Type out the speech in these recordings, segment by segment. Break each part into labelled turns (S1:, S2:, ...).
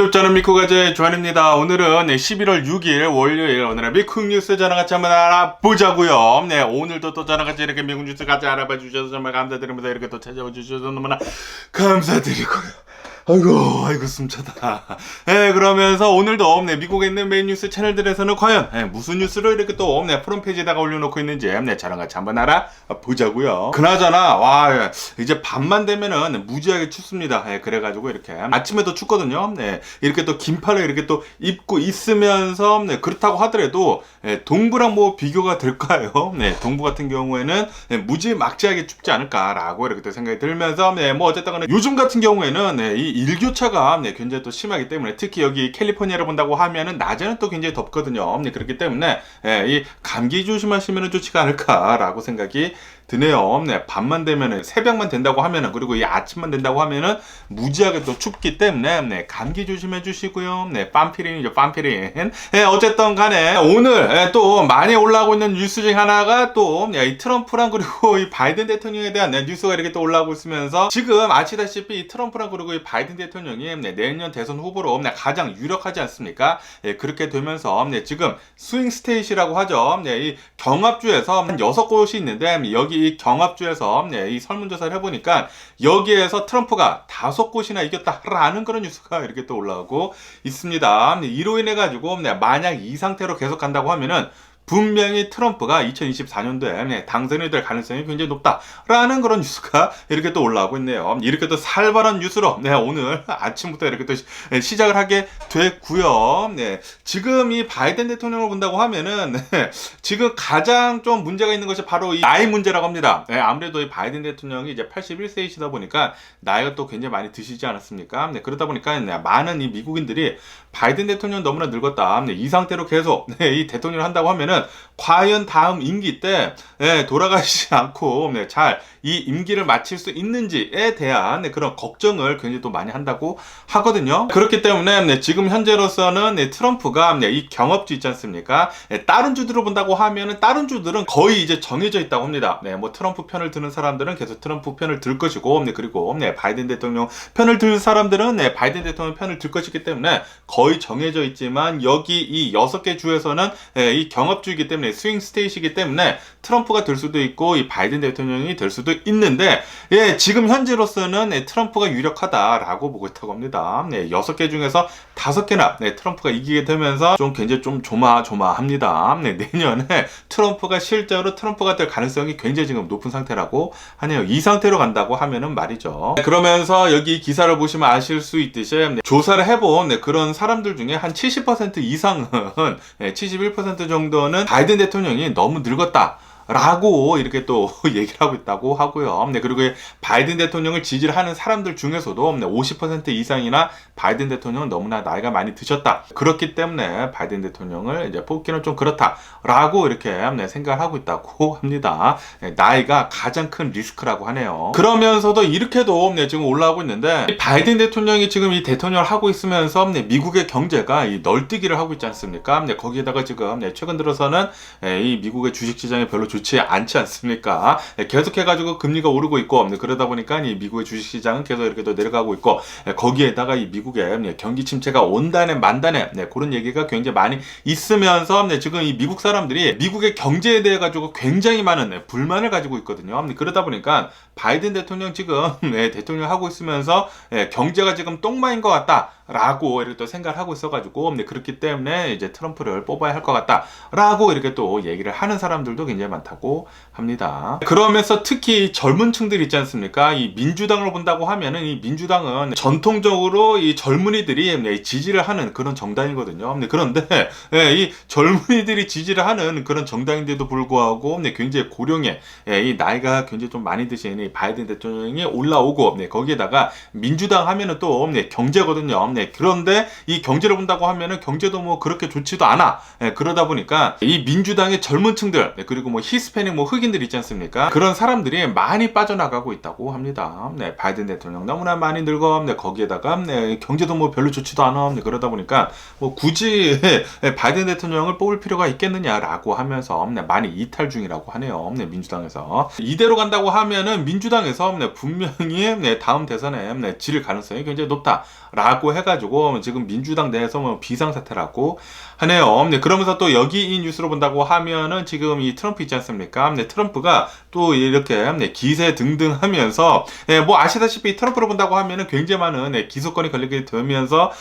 S1: 유튜브 저는 미쿠가제 조한입니다. 오늘은 11월 6일 월요일 오늘의 미국 뉴스 저랑 같이 한번 알아보자고요. 네, 오늘도 또 저랑 같이 이렇게 미국 뉴스 같이 알아봐 주셔서 정말 감사드립니다. 이렇게 또 찾아와 주셔서 너무나 감사드리고요. 아이고 숨차다. 네, 그러면서 오늘도 미국에 있는 메인 뉴스 채널들에서는 과연 무슨 뉴스를 이렇게 또 프론페이지에다가 올려놓고 있는지 저랑 같이 한번 알아보자고요. 그나저나 와 이제 밤만 되면은 무지하게 춥습니다. 그래가지고 이렇게 아침에도 춥거든요. 이렇게 또 긴팔을 이렇게 또 입고 있으면서 그렇다고 하더라도 동부랑 뭐 비교가 될까요? 동부 같은 경우에는 무지막지하게 춥지 않을까라고 이렇게 또 생각이 들면서 뭐 어쨌든 간에 요즘 같은 경우에는 이 일교차가 굉장히 또 심하기 때문에 특히 여기 캘리포니아를 본다고 하면은 낮에는 또 굉장히 덥거든요. 그렇기 때문에 이 감기 조심하시면 좋지가 않을까라고 생각이 드네요. 밤만 되면은 새벽만 된다고 하면은 그리고 이 아침만 된다고 하면은 무지하게 또 춥기 때문에 감기 조심해 주시고요. 빰피린이죠, 빰피린. 어쨌든 간에 오늘 또 많이 올라오고 있는 뉴스 중 하나가 또 이 트럼프랑 그리고 이 바이든 대통령에 대한 뉴스가 이렇게 또 올라오고 있으면서 지금 아시다시피 이 트럼프랑 그리고 이 바이든 대통령이 내년 대선 후보로 가장 유력하지 않습니까? 그렇게 되면서 지금 스윙 스테이시라고 하죠. 이 경합주에서 한 6곳이 있는데 여기 이 경합주에서 이 설문조사를 해보니까 여기에서 트럼프가 5곳이나 이겼다라는 그런 뉴스가 이렇게 또 올라오고 있습니다. 이로 인해 가지고 만약 이 상태로 계속 간다고 하면은 분명히 트럼프가 2024년도에 당선이 될 가능성이 굉장히 높다라는 그런 뉴스가 이렇게 또 올라오고 있네요. 이렇게 또 살벌한 뉴스로 오늘 아침부터 이렇게 또 시작을 하게 됐고요. 지금 이 바이든 대통령을 본다고 하면은 지금 가장 좀 문제가 있는 것이 바로 이 나이 문제라고 합니다. 아무래도 이 바이든 대통령이 이제 81세이시다 보니까 나이가 또 굉장히 많이 드시지 않았습니까? 그러다 보니까 많은 이 미국인들이 바이든 대통령 너무나 늙었다. 이 상태로 계속 이 대통령을 한다고 하면은 과연 다음 임기 때 돌아가시지 않고 잘 이 임기를 마칠 수 있는지에 대한 그런 걱정을 굉장히 또 많이 한다고 하거든요. 그렇기 때문에 지금 현재로서는 트럼프가 이 경합주 있지 않습니까? 다른 주들을 본다고 하면은 다른 주들은 거의 이제 정해져 있다고 합니다. 뭐 트럼프 편을 드는 사람들은 계속 트럼프 편을 들 것이고 그리고 바이든 대통령 편을 들 사람들은 바이든 대통령 편을 들 것이기 때문에 거의 정해져 있지만 여기 이 6개 주에서는 이 경합주이기 때문에 스윙 스테이시이기 때문에 트럼프가 될 수도 있고 이 바이든 대통령이 될 수도 있는데 지금 현재로서는 트럼프가 유력하다라고 보고 있다고 합니다. 6개 중에서 5개나 트럼프가 이기게 되면서 좀 굉장히 좀 조마조마합니다. 내년에 트럼프가 실제로 트럼프가 될 가능성이 굉장히 지금 높은 상태라고 하네요. 이 상태로 간다고 하면은 말이죠. 그러면서 여기 기사를 보시면 아실 수 있듯이 조사를 해본 그런 사람들 중에 한 70% 이상은 71% 정도는 바이든 대통령이 너무 늙었다 라고 이렇게 또 얘기를 하고 있다고 하고요. 그리고 바이든 대통령을 지지를 하는 사람들 중에서도 50% 이상이나 바이든 대통령은 너무나 나이가 많이 드셨다. 그렇기 때문에 바이든 대통령을 이제 뽑기는 좀 그렇다라고 이렇게 생각을 하고 있다고 합니다. 나이가 가장 큰 리스크라고 하네요. 그러면서도 이렇게도 지금 올라오고 있는데 바이든 대통령이 지금 이 대통령을 하고 있으면서 미국의 경제가 이 널뛰기를 하고 있지 않습니까? 거기에다가 지금 최근 들어서는 이 미국의 주식시장이 별로 좋지 않지 않습니까? 계속해가지고 금리가 오르고 있고 그러다 보니까 이 미국의 주식시장은 계속 이렇게 또 내려가고 있고 거기에다가 이 미국의 경기 침체가 온다네 만다네 그런 얘기가 굉장히 많이 있으면서 지금 이 미국 사람들이 미국의 경제에 대해 가지고 굉장히 많은 불만을 가지고 있거든요. 그러다 보니까 바이든 대통령 지금 대통령 하고 있으면서 경제가 지금 똥마인 것 같다 라고 이렇게 또 생각을 하고 있어가지고 그렇기 때문에 이제 트럼프를 뽑아야 할 것 같다 라고 이렇게 또 얘기를 하는 사람들도 굉장히 많다고 합니다. 그러면서 특히 젊은 층들 있지 않습니까? 이 민주당을 본다고 하면은 이 민주당은 전통적으로 이 젊은이들이 지지를 하는 그런 정당이거든요. 그런데 이 젊은이들이 지지를 하는 그런 정당인데도 불구하고 굉장히 고령의 이 나이가 굉장히 좀 많이 드신 이 바이든 대통령이 올라오고 거기에다가 민주당 하면은 또 경제거든요. 그런데 이 경제를 본다고 하면은 경제도 뭐 그렇게 좋지도 않아. 그러다 보니까 이 민주당의 젊은 층들 그리고 뭐 히스패닉 뭐 흑인들 있지 않습니까? 그런 사람들이 많이 빠져나가고 있다고 합니다. 바이든 대통령 너무나 많이 늙어. 거기에다가 경제도 뭐 별로 좋지도 않아. 그러다 보니까 뭐 굳이 바이든 대통령을 뽑을 필요가 있겠느냐라고 하면서 많이 이탈 중이라고 하네요. 민주당에서 이대로 간다고 하면은 민주당에서 분명히 다음 대선에 질 가능성이 굉장히 높다라고 해가 해가지고 지금 민주당 내에서 뭐 비상사태라고 하네요. 네, 그러면서 또 여기 이 뉴스로 본다고 하면은 지금 이 트럼프 있지 않습니까? 네, 트럼프가 또 이렇게 기세 등등 하면서 뭐 아시다시피 트럼프로 본다고 하면은 굉장히 많은 기소권이 걸리게 되면서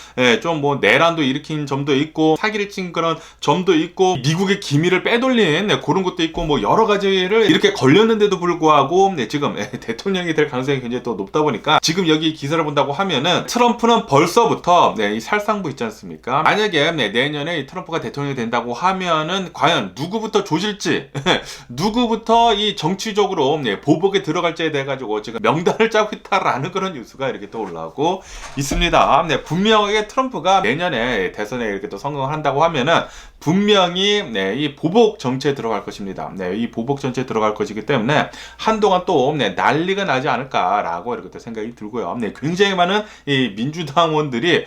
S1: 좀 뭐 내란도 일으킨 점도 있고 사기를 친 그런 점도 있고 미국의 기밀을 빼돌린 그런 것도 있고 뭐 여러 가지를 이렇게 걸렸는데도 불구하고 지금 대통령이 될 가능성이 굉장히 또 높다 보니까 지금 여기 기사를 본다고 하면은 트럼프는 벌써부터 이 살상부 있지 않습니까? 만약에 내년에 트럼프가 대통령이 된다고 하면은 과연 누구부터 조질지 누구부터 이 정치적으로 보복에 들어갈지에 대해 가지고 지금 명단을 짜고 있다라는 그런 뉴스가 이렇게 또 올라오고 있습니다. 분명하게 트럼프가 내년에 대선에 이렇게 또 성공을 한다고 하면은 분명히 이 보복 정치에 들어갈 것입니다. 이 보복 정치에 들어갈 것이기 때문에 한동안 또 난리가 나지 않을까라고 이렇게 또 생각이 들고요. 굉장히 많은 이 민주당원들이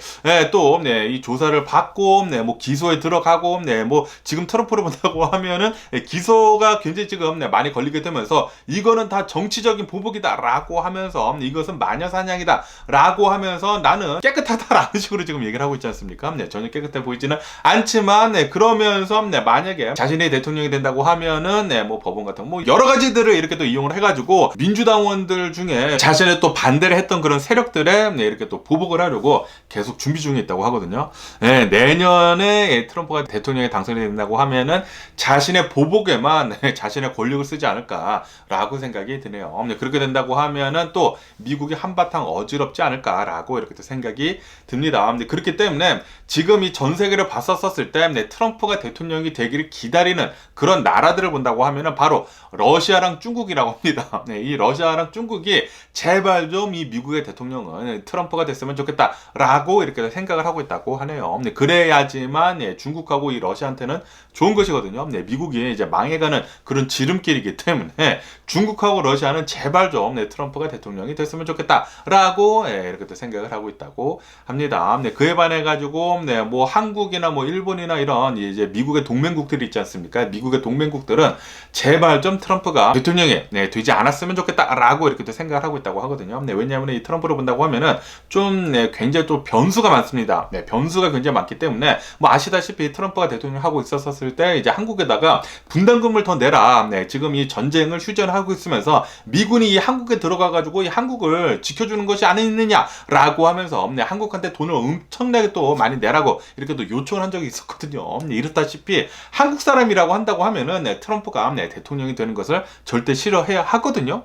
S1: 또 이 조사를 받고 뭐 기소에 들어가고 뭐 지금 트럼프를 본다고 하면은 기소가 굉장히 지금 많이 걸리게 되면서 이거는 다 정치적인 보복이다라고 하면서 이것은 마녀사냥이다라고 하면서 나는 깨끗하다라는 식으로 지금 얘기를 하고 있지 않습니까? 전혀 깨끗해 보이지는 않지만 그러면서 만약에 자신이 대통령이 된다고 하면은 뭐 법원 같은 뭐 여러 가지들을 이렇게 또 이용을 해가지고 민주당원들 중에 자신의 또 반대를 했던 그런 세력들에 이렇게 또 보복을 하려고 계속 준비 중에 있다고 하거든요. 내년에 트럼프가 대통령에 당선이 된다고 하면은 자신의 보복에만 자신의 권력을 쓰지 않을까라고 생각이 드네요. 그렇게 된다고 하면은 또 미국이 한바탕 어지럽지 않을까라고 이렇게 또 생각이 듭니다. 그렇기 때문에 지금 이 전 세계를 봤었을 때 트럼프가 대통령이 되기를 기다리는 그런 나라들을 본다고 하면은 바로 러시아랑 중국이라고 합니다. 이 러시아랑 중국이 제발 좀 이 미국의 대통령은 트럼프가 됐으면 좋겠다라고 이렇게 생각을 하고 있다고 하네요. 그래야지만 중국하고 이 러시아한테는 좋은 것이거든요. 미국이 이제 망해가는 그런 지름길이기 때문에 중국하고 러시아는 제발 좀 트럼프가 대통령이 됐으면 좋겠다라고 이렇게 또 생각을 하고 있다고 합니다. 그에 반해 가지고 뭐 한국이나 뭐 일본이나 이런 이제 미국의 동맹국들이 있지 않습니까? 미국의 동맹국들은 제발 좀 트럼프가 대통령이 되지 않았으면 좋겠다라고 이렇게 또 생각을 하고 있다고 하거든요. 왜냐하면 이 트럼프를 본다고 하면은 좀 굉장히 또 변수가 많습니다. 변수가 굉장히 많기 때문에 뭐 아시다시피 트럼프가 대통령 하고 있었을 때 이제 한국에다가 분담금을 더 내라. 지금 이 전쟁을 휴전하고 있으면서 미군이 이 한국에 들어가 가지고 이 한국을 지켜주는 것이 아니느냐라고 하면서 한국한테 돈을 엄청나게 또 많이 내라고 이렇게 또 요청을 한 적이 있었거든요. 이렇다시피 한국 사람이라고 한다고 하면은 트럼프가 대통령이 되는 것을 절대 싫어해야 하거든요.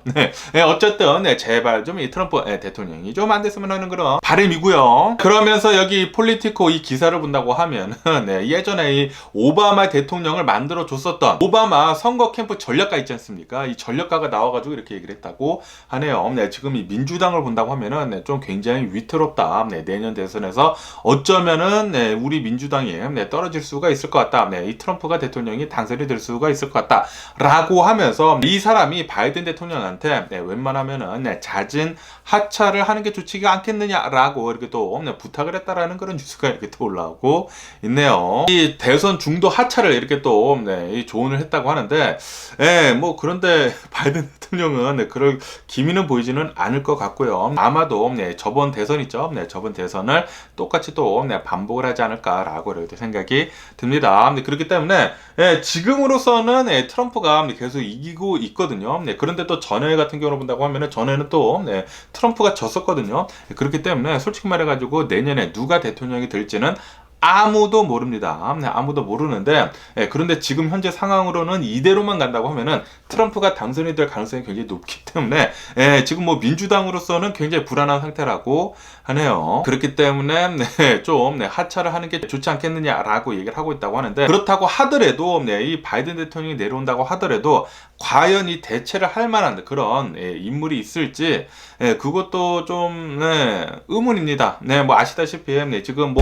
S1: 어쨌든 제발 좀 이 트럼프 대통령이 좀 안 됐으면 하는 그런 바람이고요. 그러면서 여기 폴리티코 이 기사를 본다고 하면 예전에 이 오바마 대통령을 만들어 줬었던 오바마 선거 캠프 전략가 있지 않습니까? 이 전략가가 나와가지고 이렇게 얘기를 했다고 하네요. 지금 이 민주당을 본다고 하면은 좀 굉장히 위태롭다. 내년 대선에서 어쩌면은 우리 민주당이 떨어질 수가 있을 것 같다. 이 트럼프가 대통령이 당선이 될 수가 있을 것 같다. 라고 하면서 이 사람이 바이든 대통령한테 웬만하면은 잦은 하차를 하는 게 좋지가 않겠느냐라고 이렇게 또 부탁을 했다라는 그런 뉴스가 이렇게 또 올라오고 있네요. 이 대선 중도 하차를 이렇게 또 조언을 했다고 하는데 뭐 그런데 바이든 대통령은 그럴 기미는 보이지는 않을 것 같고요. 아마도 저번 대선 있죠. 저번 대선을 똑같이 또 반복을 하지 않을까라고 이렇게 생각이 듭니다. 그렇기 때문에 지금으로서는 트럼프가 계속 이기고 있거든요. 그런데 또 전에 같은 경우를 본다고 하면은 전에는 또 트럼프가 졌었거든요. 그렇기 때문에 솔직히 말해가지고 내년에 누가 대통령이 될지는 아무도 모릅니다. 아무도 모르는데 그런데 지금 현재 상황으로는 이대로만 간다고 하면은 트럼프가 당선이 될 가능성이 굉장히 높기 때문에 지금 뭐 민주당으로서는 굉장히 불안한 상태라고 하네요. 그렇기 때문에 좀 하차를 하는 게 좋지 않겠느냐라고 얘기를 하고 있다고 하는데 그렇다고 하더라도 이 바이든 대통령이 내려온다고 하더라도 과연 이 대체를 할 만한 그런 인물이 있을지 그것도 좀 의문입니다. 뭐 아시다시피 지금 뭐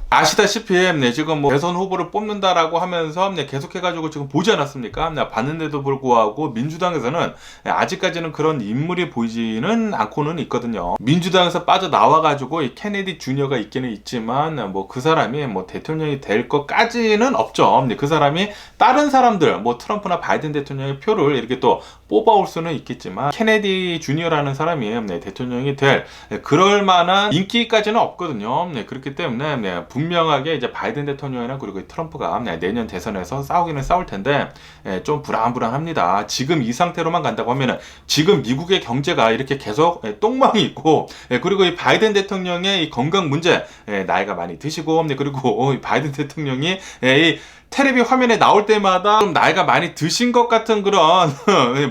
S1: 아시다시피 지금 뭐 대선 후보를 뽑는다라고 하면서 계속해가지고 지금 보지 않았습니까? 봤는데도 불구하고 민주당에서는 아직까지는 그런 인물이 보이지는 않고는 있거든요. 민주당에서 빠져나와가지고 이 케네디 주니어가 있기는 있지만 뭐 그 사람이 뭐 대통령이 될 것까지는 없죠. 그 사람이 다른 사람들 뭐 트럼프나 바이든 대통령의 표를 이렇게 또 뽑아올 수는 있겠지만 케네디 주니어라는 사람이 대통령이 될 그럴 만한 인기까지는 없거든요. 그렇기 때문에 분명하게 이제 바이든 대통령이나 그리고 트럼프가 내년 대선에서 싸우기는 싸울 텐데 좀 불안합니다. 지금 이 상태로만 간다고 하면은 지금 미국의 경제가 이렇게 계속 똥망이 있고 그리고 이 바이든 대통령의 이 건강 문제 나이가 많이 드시고 그리고 바이든 대통령이 이 텔레비 화면에 나올 때마다 좀 나이가 많이 드신 것 같은 그런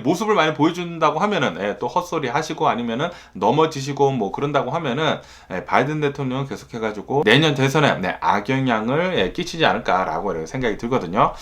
S1: 모습을 많이 보여준다고 하면은 또 헛소리 하시고 아니면은 넘어지시고 뭐 그런다고 하면은 바이든 대통령은 계속해가지고 내년 대선에 악영향을 끼치지 않을까라고 생각이 들거든요.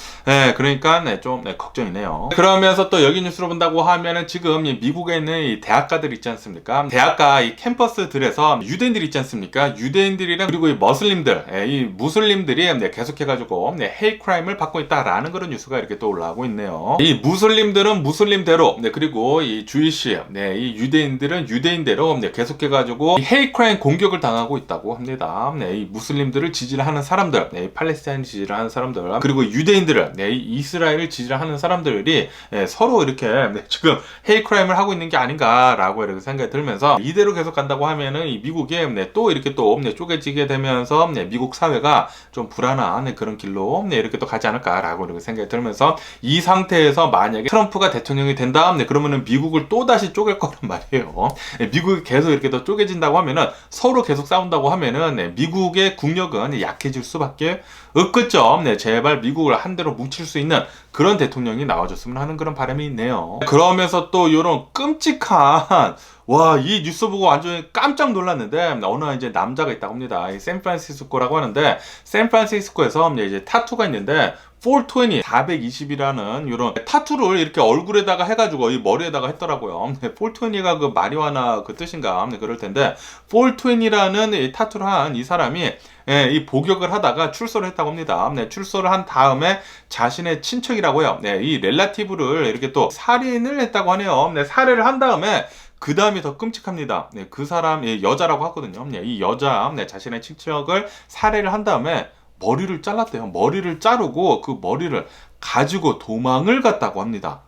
S1: 그러니까 좀 걱정이네요. 그러면서 또 여기 뉴스를 본다고 하면은 지금 미국에 있는 이 대학가들 있지 않습니까? 대학가 이 캠퍼스들에서 유대인들 있지 않습니까? 유대인들이랑 그리고 이 머슬림들, 이 무슬림들이 계속해가지고 크라임을 받고 있다라는 그런 뉴스가 이렇게 또 올라오고 있네요. 이 무슬림들은 무슬림대로, 그리고 이 주이시, 이 유대인들은 유대인대로 계속해가지고 헤이 크라임 공격을 당하고 있다고 합니다. 이 무슬림들을 지지를 하는 사람들, 이 팔레스타인 지지를 하는 사람들, 그리고 유대인들을, 이 이스라엘을 지지를 하는 사람들이 서로 이렇게 지금 헤이 크라임을 하고 있는 게 아닌가라고 이렇게 생각이 들면서 이대로 계속 간다고 하면은 이 미국이 또 이렇게 또 쪼개지게 되면서 미국 사회가 좀 불안한 그런 길로 이렇게 또 가지 않을까라고 이렇게 생각이 들면서 이 상태에서 만약에 트럼프가 대통령이 된다 그러면은 미국을 또 다시 쪼갤 거란 말이에요. 미국이 계속 이렇게 또 쪼개진다고 하면은 서로 계속 싸운다고 하면은 미국의 국력은 약해질 수밖에 없겠죠. 제발 미국을 한 대로 뭉칠 수 있는 그런 대통령이 나와줬으면 하는 그런 바람이 있네요. 그러면서 또 이런 끔찍한 와, 이 뉴스 보고 완전히 깜짝 놀랐는데 어느 이제 남자가 있다고 합니다. 이 샌프란시스코라고 하는데 샌프란시스코에서 이제 타투가 있는데 420, 420이라는 이런 타투를 이렇게 얼굴에다가 해가지고 이 머리에다가 했더라고요. 420가 그 마리화나 그 뜻인가 그럴 텐데 420이라는 이 타투를 한 이 사람이 이 복역을 하다가 출소를 했다고 합니다. 출소를 한 다음에 자신의 친척이라고요. 이 렐라티브를 이렇게 또 살인을 했다고 하네요. 살해를 한 다음에 그 다음이 더 끔찍합니다. 그 사람, 여자라고 하거든요. 이 여자, 자신의 친척을 살해를 한 다음에 머리를 잘랐대요. 머리를 자르고 그 머리를 가지고 도망을 갔다고 합니다.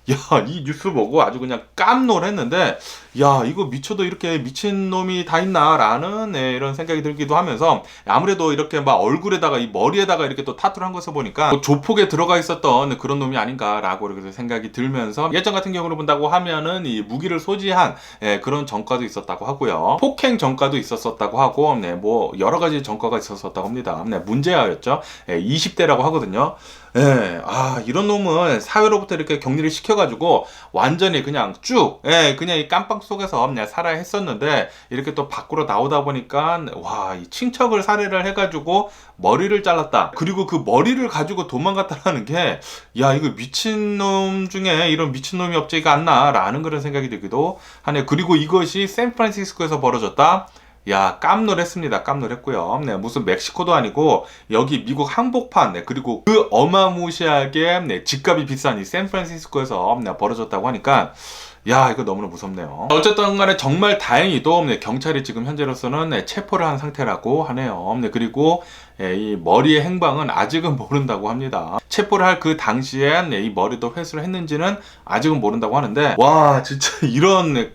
S1: 야, 이 뉴스 보고 아주 그냥 깜놀했는데, 야, 이거 미쳐도 이렇게 미친놈이 다 있나라는 이런 생각이 들기도 하면서, 아무래도 이렇게 막 얼굴에다가 이 머리에다가 이렇게 또 타투를 한 것을 보니까 뭐 조폭에 들어가 있었던 그런 놈이 아닌가라고 이렇게 생각이 들면서, 예전 같은 경우를 본다고 하면은 이 무기를 소지한 그런 전과도 있었다고 하고요. 폭행 전과도 있었다고 하고, 뭐 여러 가지 전과가 있었다고 합니다. 문제아였죠. 20대라고 하거든요. 이런 놈은 사회로부터 이렇게 격리를 시켜가지고 완전히 그냥 쭉, 그냥 이 깜빵 속에서 그냥 살아야 했었는데 이렇게 또 밖으로 나오다 보니까 와, 이 친척을 살해를 해가지고 머리를 잘랐다. 그리고 그 머리를 가지고 도망갔다라는 게, 야, 이거 미친놈 중에 이런 미친놈이 없지가 않나라는 그런 생각이 들기도 하네. 그리고 이것이 샌프란시스코에서 벌어졌다. 야, 깜놀했습니다. 깜놀했고요. 무슨 멕시코도 아니고 여기 미국 한복판, 그리고 그 어마무시하게 집값이 비싼 이 샌프란시스코에서 벌어졌다고 하니까 야, 이거 너무나 무섭네요. 어쨌든 간에 정말 다행히도 경찰이 지금 현재로서는 체포를 한 상태라고 하네요. 그리고 이 머리의 행방은 아직은 모른다고 합니다. 체포를 할 그 당시에 이 머리도 회수를 했는지는 아직은 모른다고 하는데, 와, 진짜 이런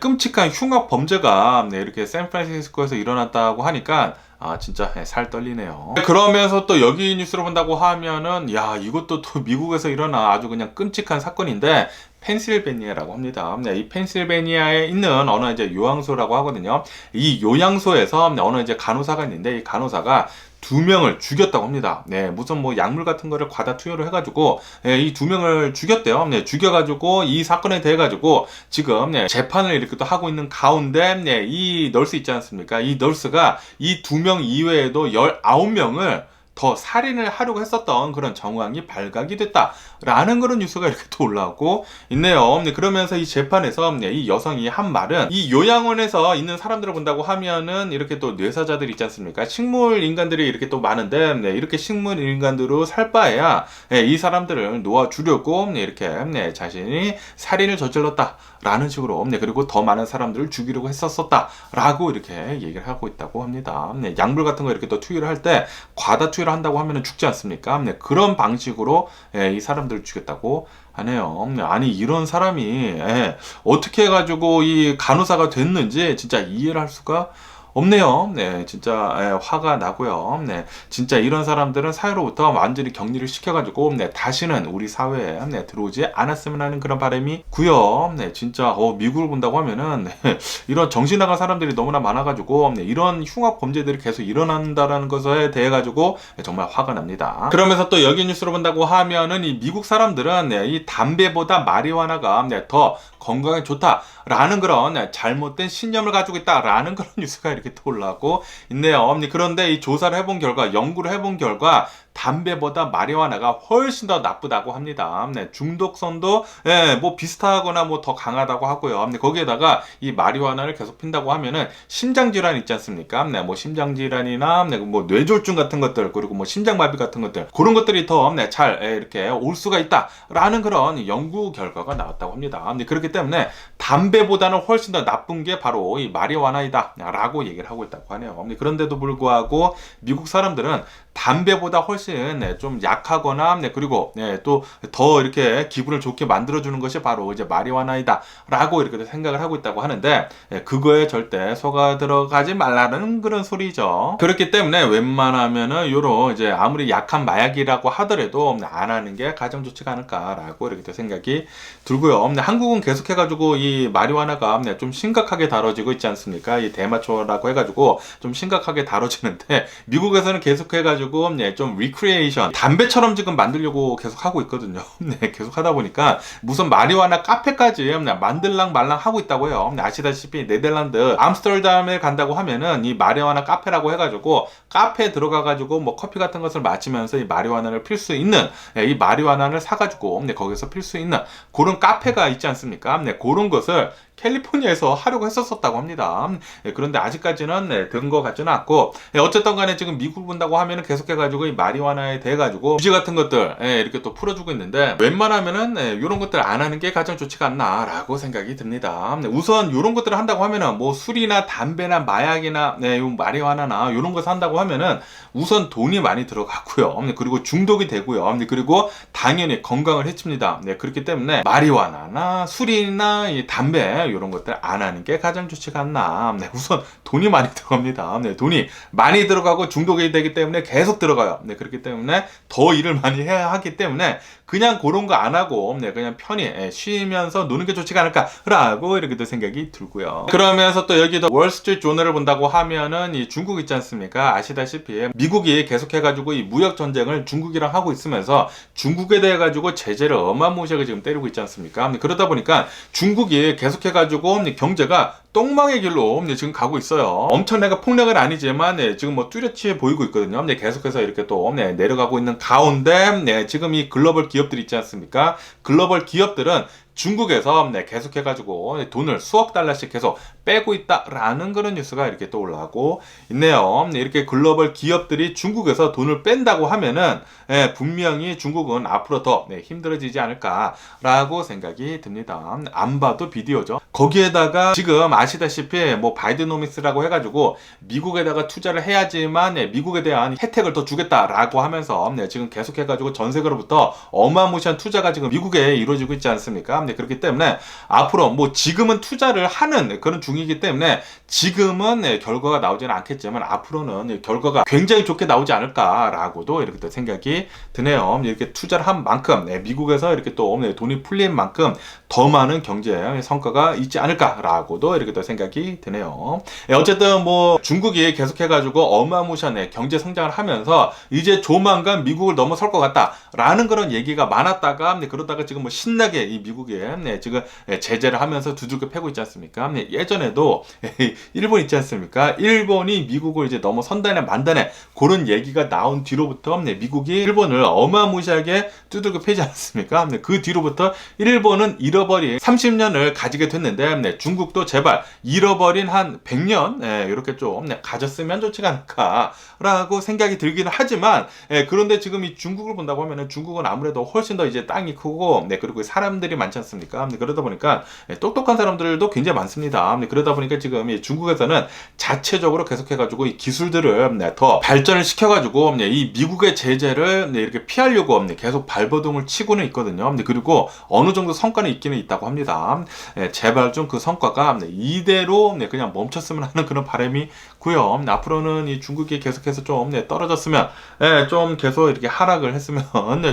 S1: 끔찍한 흉악 범죄가 이렇게 샌프란시스코에서 일어났다고 하니까 진짜 살 떨리네요. 그러면서 또 여기 뉴스를 본다고 하면은, 야, 이것도 또 미국에서 일어나 아주 그냥 끔찍한 사건인데, 펜실베니아라고 합니다. 이 펜실베니아에 있는 어느 이제 요양소라고 하거든요. 이 요양소에서 어느 이제 간호사가 있는데, 이 간호사가 2명을 죽였다고 합니다. 무슨 뭐 약물 같은 거를 과다 투여를 해가지고 이 2명을 죽였대요. 죽여가지고 이 사건에 대해 가지고 지금 재판을 이렇게 또 하고 있는 가운데 이 널스 있지 않습니까? 이 널스가 이 2명 이외에도 19명을 더 살인을 하려고 했었던 그런 정황이 발각이 됐다라는 그런 뉴스가 이렇게 또 올라오고 있네요. 그러면서 이 재판에서 이 여성이 한 말은 이 요양원에서 있는 사람들을 본다고 하면은 이렇게 또 뇌사자들 있지 않습니까? 식물 인간들이 이렇게 또 많은데 이렇게 식물 인간들로 살 바에야 이 사람들을 놓아주려고 이렇게 자신이 살인을 저질렀다라는 식으로 그리고 더 많은 사람들을 죽이려고 했었다라고 이렇게 얘기를 하고 있다고 합니다. 약물 같은 거 이렇게 또 투여를 할 때 과다 투여를 한다고 하면 죽지 않습니까? 그런 방식으로 이 사람들을 죽였다고 하네요. 아니 이런 사람이 어떻게 해가지고 이 간호사가 됐는지 진짜 이해를 할 수가 없네요. 네, 진짜 화가 나고요. 네, 진짜 이런 사람들은 사회로부터 완전히 격리를 시켜가지고 다시는 우리 사회에 들어오지 않았으면 하는 그런 바람이 고요. 네, 진짜 미국을 본다고 하면은 이런 정신 나간 사람들이 너무나 많아가지고 이런 흉악 범죄들이 계속 일어난다라는 것에 대해 가지고 정말 화가 납니다. 그러면서 또 여기 뉴스로 본다고 하면은 이 미국 사람들은 이 담배보다 마리화나가 더 건강에 좋다라는 그런 잘못된 신념을 가지고 있다라는 그런 뉴스가 이렇게 또 올라오고 있네요. 그런데 이 조사를 해본 결과, 연구를 해본 결과 담배보다 마리화나가 훨씬 더 나쁘다고 합니다. 중독성도 뭐 비슷하거나 뭐 더 강하다고 하고요. 거기에다가 이 마리화나를 계속 핀다고 하면은 심장 질환 있지 않습니까? 뭐 심장 질환이나 뭐 뇌졸중 같은 것들, 그리고 뭐 심장마비 같은 것들, 그런 것들이 더 잘 이렇게 올 수가 있다라는 그런 연구 결과가 나왔다고 합니다. 그렇기 때문에 담배보다는 훨씬 더 나쁜 게 바로 이 마리화나이다라고 얘기를 하고 있다고 하네요. 그런데도 불구하고 미국 사람들은 담배보다 훨씬 좀 약하거나 그리고 또 더 이렇게 기분을 좋게 만들어주는 것이 바로 이제 마리화나이다라고 이렇게 생각을 하고 있다고 하는데 그거에 절대 속아 들어가지 말라는 그런 소리죠. 그렇기 때문에 웬만하면은 요런 이제 아무리 약한 마약이라고 하더라도 안 하는 게 가장 좋지가 않을까라고 이렇게 생각이 들고요. 한국은 계속해가지고 이 마리화나가 좀 심각하게 다뤄지고 있지 않습니까? 이 대마초라고 해가지고 좀 심각하게 다뤄지는데 미국에서는 계속해가지고 좀 리크리에이션 담배처럼 지금 만들려고 계속 하고 있거든요. 계속 하다 보니까 무슨 마리화나 카페까지 만들랑 말랑 하고 있다고 해요. 아시다시피 네덜란드 암스테르담에 간다고 하면은 이 마리화나 카페라고 해가지고 카페에 들어가가지고 뭐 커피 같은 것을 마시면서 이 마리화나를 필 수 있는 이 마리화나를 사가지고 거기서 필 수 있는 그런 카페가 있지 않습니까? 그런 것을 캘리포니아에서 하려고 했었다고 합니다. 그런데 아직까지는 된 것 같지는 않고 어쨌든 간에 지금 미국 본다고 하면은 계속해가지고 이 마리화나에 대해 가지고 규제 같은 것들 이렇게 또 풀어주고 있는데 웬만하면은 이런 것들 안 하는 게 가장 좋지가 않나라고 생각이 듭니다. 우선 이런 것들을 한다고 하면은 뭐 술이나 담배나 마약이나 마리화나나 이런 것을 한다고 하면은 우선 돈이 많이 들어가고요. 그리고 중독이 되고요. 그리고 당연히 건강을 해칩니다. 그렇기 때문에 마리화나나 술이나 이 담배 이런 것들 안 하는 게 가장 좋지가 않나. 우선 돈이 많이 들어갑니다. 돈이 많이 들어가고 중독이 되기 때문에 계속 들어가요. 그렇기 때문에 더 일을 많이 해야 하기 때문에 그냥 그런 거 안 하고 그냥 편히 쉬면서 노는 게 좋지가 않을까라고 이렇게도 생각이 들고요. 그러면서 또 여기도 월스트리트 조널을 본다고 하면은 이 중국 있지 않습니까? 아시다시피 미국이 계속해가지고 이 무역 전쟁을 중국이랑 하고 있으면서 중국에 대해 가지고 제재를 어마무시하게 지금 때리고 있지 않습니까? 그러다 보니까 중국이 계속해가지고 경제가 똥망의 길로 지금 가고 있어요. 엄청나게 폭력은 아니지만 지금 뭐 뚜렷이 보이고 있거든요. 계속해서 이렇게 또 내려가고 있는 가운데 지금 이 글로벌 기업들 있지 않습니까? 글로벌 기업들은 중국에서 계속해가지고 돈을 수억 달러씩 계속 빼고 있다라는 그런 뉴스가 이렇게 또 올라오고 있네요. 이렇게 글로벌 기업들이 중국에서 돈을 뺀다고 하면은 분명히 중국은 앞으로 더 힘들어지지 않을까라고 생각이 듭니다. 안 봐도 비디오죠. 거기에다가 지금 아시다시피 뭐 바이드노믹스라고 해가지고 미국에다가 투자를 해야지만 미국에 대한 혜택을 더 주겠다라고 하면서 지금 계속해가지고 전 세계로부터 어마무시한 투자가 지금 미국에 이루어지고 있지 않습니까? 그렇기 때문에 앞으로 뭐 지금은 투자를 하는 그런 중이기 때문에 지금은 결과가 나오지는 않겠지만 앞으로는 결과가 굉장히 좋게 나오지 않을까라고도 이렇게 또 생각이 드네요. 이렇게 투자를 한 만큼 미국에서 이렇게 또 돈이 풀린 만큼 더 많은 경제 성과가 있지 않을까라고도 이렇게 또 생각이 드네요. 어쨌든 뭐 중국이 계속해가지고 어마무시한 경제 성장을 하면서 이제 조만간 미국을 넘어설 것 같다라는 그런 얘기가 많았다가 그러다가 지금 뭐 신나게 이 미국에 지금 제재를 하면서 두들겨 패고 있지 않습니까? 예전에도 일본 있지 않습니까? 일본이 미국을 이제 넘어선다네 만다네 그런 얘기가 나온 뒤로부터 미국이 일본을 어마무시하게 두들겨 패지 않았습니까? 그 뒤로부터 일본은 잃어버린 30년을 가지게 됐는데 중국도 제발 잃어버린 한 100년 이렇게 좀 가졌으면 좋지 않을까라고 생각이 들기는 하지만 그런데 지금 이 중국을 본다고 하면은 중국은 아무래도 훨씬 더 이제 땅이 크고 그리고 사람들이 많지 않습니까? 그러다 보니까 똑똑한 사람들도 굉장히 많습니다. 그러다 보니까 지금 이 중국에서는 자체적으로 계속해가지고 이 기술들을 더 발전을 시켜가지고 이 미국의 제재를 이렇게 피하려고 계속 발버둥을 치고는 있거든요. 그리고 어느 정도 성과는 있기는 있다고 합니다. 제발 좀 그 성과가 이대로 그냥 멈췄으면 하는 그런 바람이 고요. 앞으로는 이 중국이 계속해서 좀 떨어졌으면 좀 계속 이렇게 하락을 했으면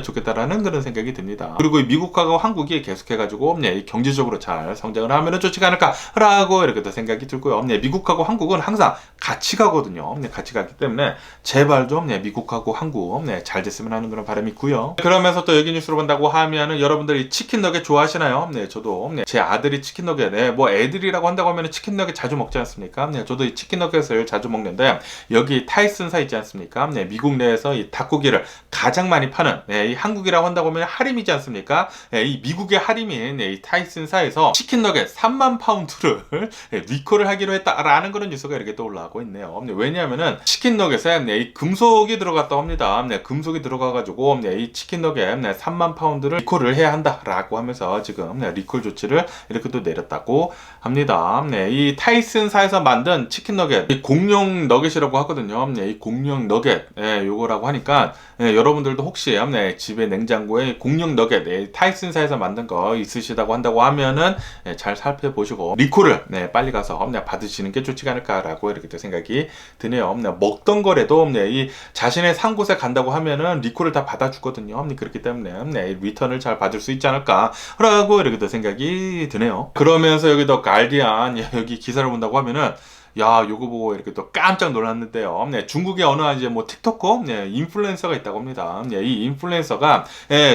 S1: 좋겠다라는 그런 생각이 듭니다. 그리고 미국하고 한국이 계속해가지고 경제적으로 잘 성장을 하면 좋지 않을까라고 이렇게 또 생각이 들고요. 미국하고 한국은 항상 같이 가거든요. 같이 가기 때문에 제발 좀 미국하고 한국 잘 됐으면 하는 그런 바람이 있고요. 그러면서 또 여기 뉴스로 본다고 하면은 여러분들이 치킨 너겟 좋아하시나요? 저도 제 아들이 치킨 너겟 뭐 애들이라고 한다고 하면 치킨 너겟 자주 먹지 않습니까? 저도 이 치킨 너겟을 자주 먹는데 여기 타이슨사 있지 않습니까? 미국 내에서 이 닭고기를 가장 많이 파는 이 한국이라고 한다고 하면 할인이지 않습니까? 이 미국의 할인인 이 타이슨사에서 치킨 너겟 3만 파운드를 리콜을 하기로 했다라는 그런 뉴스가 이렇게 또 올라오고 있네요. 왜냐하면은 치킨 너겟에 이 금속이 들어갔다고 합니다. 금속이 들어가가지고 이 치킨 너겟 3만 파운드를 리콜을 해야 한다라고 하면서 지금 리콜 조치를 이렇게 또 내렸다고 합니다. 이 타이슨사에서 만든 치킨 너겟, 이 공룡 너겟이라고 하거든요. 이 공룡 너겟, 요거라고 하니까 여러분들도 혹시 집에 냉장고에 공룡 너겟, 타이슨사에서 만든 거 있으시다고 한다고 하면은 잘 살펴보시고 리콜을 빨리 가서 받으시는 게 좋지 않을까라고 이렇게 또 생각이 드네요. 먹던 거래도 이 자신의 산 곳에 간다고 하면은 리콜을 다 받아주거든요. 그렇기 때문에 리턴을 잘 받을 수 있지 않을까라고 이렇게 또 생각이 드네요. 그러면서 여기 더 가디안 여기 기사를 본다고 하면은 야, 요거 보고 이렇게 또 깜짝 놀랐는데요. 중국의 어느 이제 뭐 틱톡커, 인플루엔서가 있다고 합니다. 이 인플루엔서가,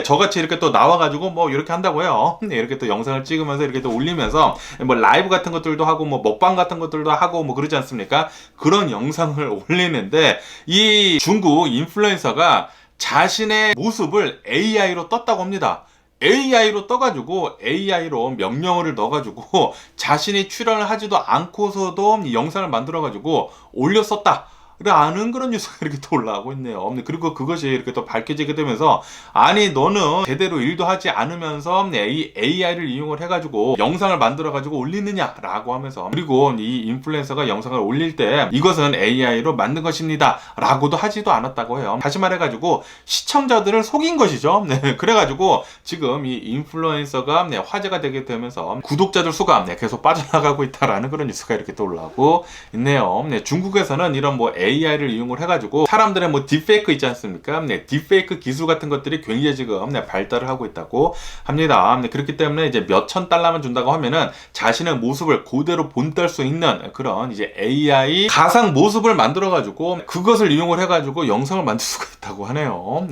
S1: 저같이 이렇게 또 나와가지고 뭐 이렇게 한다고 해요. 이렇게 또 영상을 찍으면서 이렇게 또 올리면서 뭐 라이브 같은 것들도 하고 뭐 먹방 같은 것들도 하고 뭐 그러지 않습니까? 그런 영상을 올리는데 이 중국 인플루엔서가 자신의 모습을 AI로 떴다고 합니다. AI로 떠가지고 AI로 명령어를 넣어가지고 자신이 출연을 하지도 않고서도 영상을 만들어가지고 올렸었다 라는 그런 뉴스가 이렇게 또 올라오고 있네요. 그리고 그것이 이렇게 또 밝혀지게 되면서 아니 너는 제대로 일도 하지 않으면서 이 AI를 이용을 해가지고 영상을 만들어가지고 올리느냐 라고 하면서 그리고 이 인플루엔서가 영상을 올릴 때 이것은 AI로 만든 것입니다 라고도 하지도 않았다고 해요. 다시 말해가지고 시청자들을 속인 것이죠. 그래가지고 지금 이 인플루엔서가 화제가 되게 되면서 구독자들 수가 계속 빠져나가고 있다라는 그런 뉴스가 이렇게 또 올라오고 있네요. 중국에서는 이런 뭐 AI를 이용을 해가지고 사람들의 뭐 딥페이크 있지 않습니까? 딥페이크 기술 같은 것들이 굉장히 지금 발달을 하고 있다고 합니다. 그렇기 때문에 이제 몇천 달러만 준다고 하면은 자신의 모습을 그대로 본떨 수 있는 그런 이제 AI 가상 모습을 만들어가지고 그것을 이용을 해가지고 영상을 만들 수가 있다고 하네요.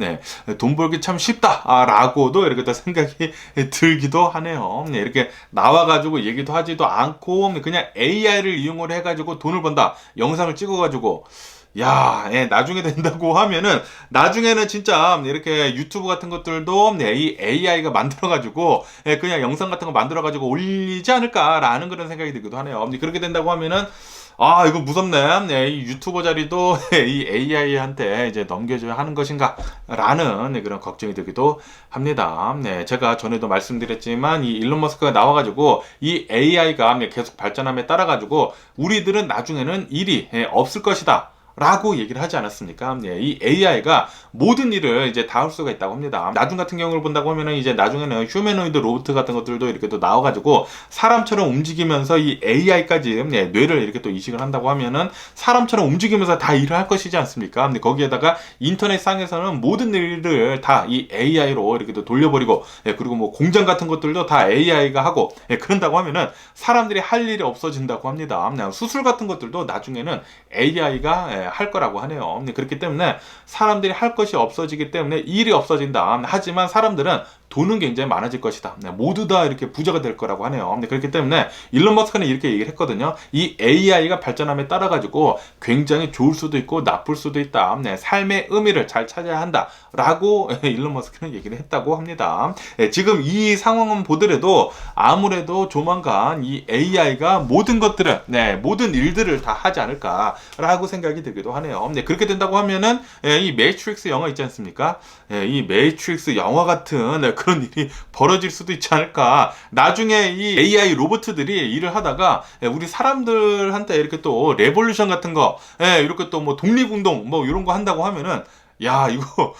S1: 돈 벌기 참 쉽다라고도 이렇게 또 생각이 들기도 하네요. 이렇게 나와가지고 얘기도 하지도 않고 그냥 AI를 이용을 해가지고 돈을 번다. 영상을 찍어가지고 야, 나중에 된다고 하면은 나중에는 진짜 이렇게 유튜브 같은 것들도 이 AI가 만들어가지고 그냥 영상 같은 거 만들어가지고 올리지 않을까라는 그런 생각이 들기도 하네요. 그렇게 된다고 하면은 아, 이거 무섭네. 이 유튜버 자리도 이 AI한테 이제 넘겨줘야 하는 것인가? 라는 그런 걱정이 들기도 합니다. 제가 전에도 말씀드렸지만 이 일론 머스크가 나와가지고 이 AI가 계속 발전함에 따라가지고 우리들은 나중에는 일이 없을 것이다. 라고 얘기를 하지 않았습니까? 예, 이 AI가 모든 일을 이제 다 할 수가 있다고 합니다. 나중 같은 경우를 본다고 하면은 이제 나중에는 휴메노이드 로봇 같은 것들도 이렇게 또 나와가지고 사람처럼 움직이면서 이 AI까지 예, 뇌를 이렇게 또 이식을 한다고 하면은 사람처럼 움직이면서 다 일을 할 것이지 않습니까? 근데 거기에다가 인터넷 상에서는 모든 일을 다 이 AI로 이렇게 또 돌려버리고 예, 그리고 뭐 공장 같은 것들도 다 AI가 하고 예, 그런다고 하면은 사람들이 할 일이 없어진다고 합니다. 그냥 수술 같은 것들도 나중에는 AI가 할 거라고 하네요. 그렇기 때문에 사람들이 할 것이 없어지기 때문에 일이 없어진다. 하지만 사람들은 돈은 굉장히 많아질 것이다. 모두 다 이렇게 부자가 될 거라고 하네요. 그렇기 때문에 일론 머스크는 이렇게 얘기를 했거든요. 이 AI가 발전함에 따라 가지고 굉장히 좋을 수도 있고 나쁠 수도 있다. 삶의 의미를 잘 찾아야 한다. 라고 일론 머스크는 얘기를 했다고 합니다. 지금 이 상황을 보더라도 아무래도 조만간 이 AI가 모든 것들을 모든 일들을 다 하지 않을까라고 생각이 들기도 하네요. 그렇게 된다고 하면은 이 매트릭스 영화 있지 않습니까? 이 매트릭스 영화 같은 그런 일이 벌어질 수도 있지 않을까. 나중에 이 AI 로봇들이 일을 하다가 우리 사람들한테 이렇게 또 레볼루션 같은 거 이렇게 또 뭐 독립운동 뭐 이런 거 한다고 하면은 야, 이거,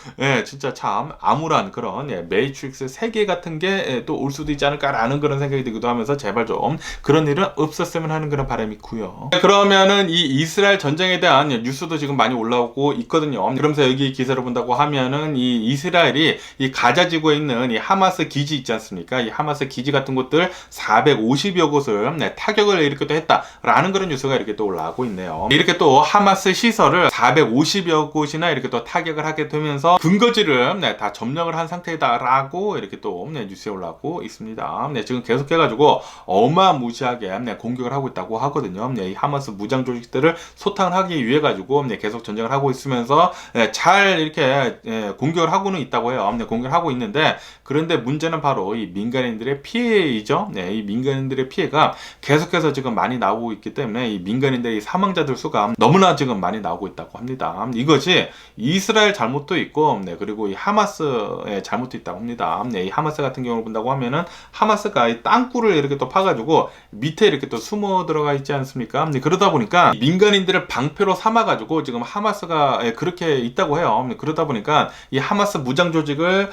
S1: 진짜 참, 암울한 그런, 매트릭스 세계 같은 게 또 올 수도 있지 않을까라는 그런 생각이 들기도 하면서 제발 좀 그런 일은 없었으면 하는 그런 바람이 있고요. 그러면은 이 이스라엘 전쟁에 대한 뉴스도 지금 많이 올라오고 있거든요. 그러면서 여기 기사를 본다고 하면은 이 이스라엘이 이 가자 지구에 있는 이 하마스 기지 있지 않습니까? 이 하마스 기지 같은 곳들 450여 곳을 타격을 이렇게 또 했다라는 그런 뉴스가 이렇게 또 올라오고 있네요. 이렇게 또 하마스 시설을 450여 곳이나 이렇게 또 타격을 하게 되면서 근거지를 다 점령을 한 상태다라고 이렇게 또 뉴스에 올라오고 있습니다. 지금 계속해가지고 어마무시하게 공격을 하고 있다고 하거든요. 이 하마스 무장 조직들을 소탕을 하기 위해 가지고 계속 전쟁을 하고 있으면서 잘 이렇게 공격을 하고는 있다고 해요. 공격을 하고 있는데 그런데 문제는 바로 이 민간인들의 피해이죠. 이 민간인들의 피해가 계속해서 지금 많이 나오고 있기 때문에 이 민간인들의 사망자들 수가 너무나 지금 많이 나오고 있다고 합니다. 이것이 이스라엘 잘못도 있고 그리고 이 하마스의 잘못도 있다고 합니다. 이 하마스 같은 경우를 본다고 하면은 하마스가 이 땅굴을 이렇게 또 파가지고 밑에 이렇게 또 숨어 들어가 있지 않습니까? 그러다 보니까 민간인들을 방패로 삼아가지고 지금 하마스가 그렇게 있다고 해요. 그러다 보니까 이 하마스 무장 조직을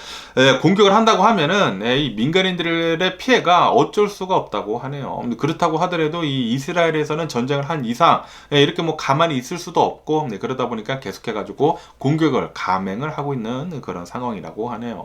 S1: 공격을 한다고 하면은 이 민간인들의 피해가 어쩔 수가 없다고 하네요. 그렇다고 하더라도 이 이스라엘에서는 전쟁을 한 이상 이렇게 뭐 가만히 있을 수도 없고 그러다 보니까 계속해가지고 공격을 감행을 하고 있는 그런 상황이라고 하네요.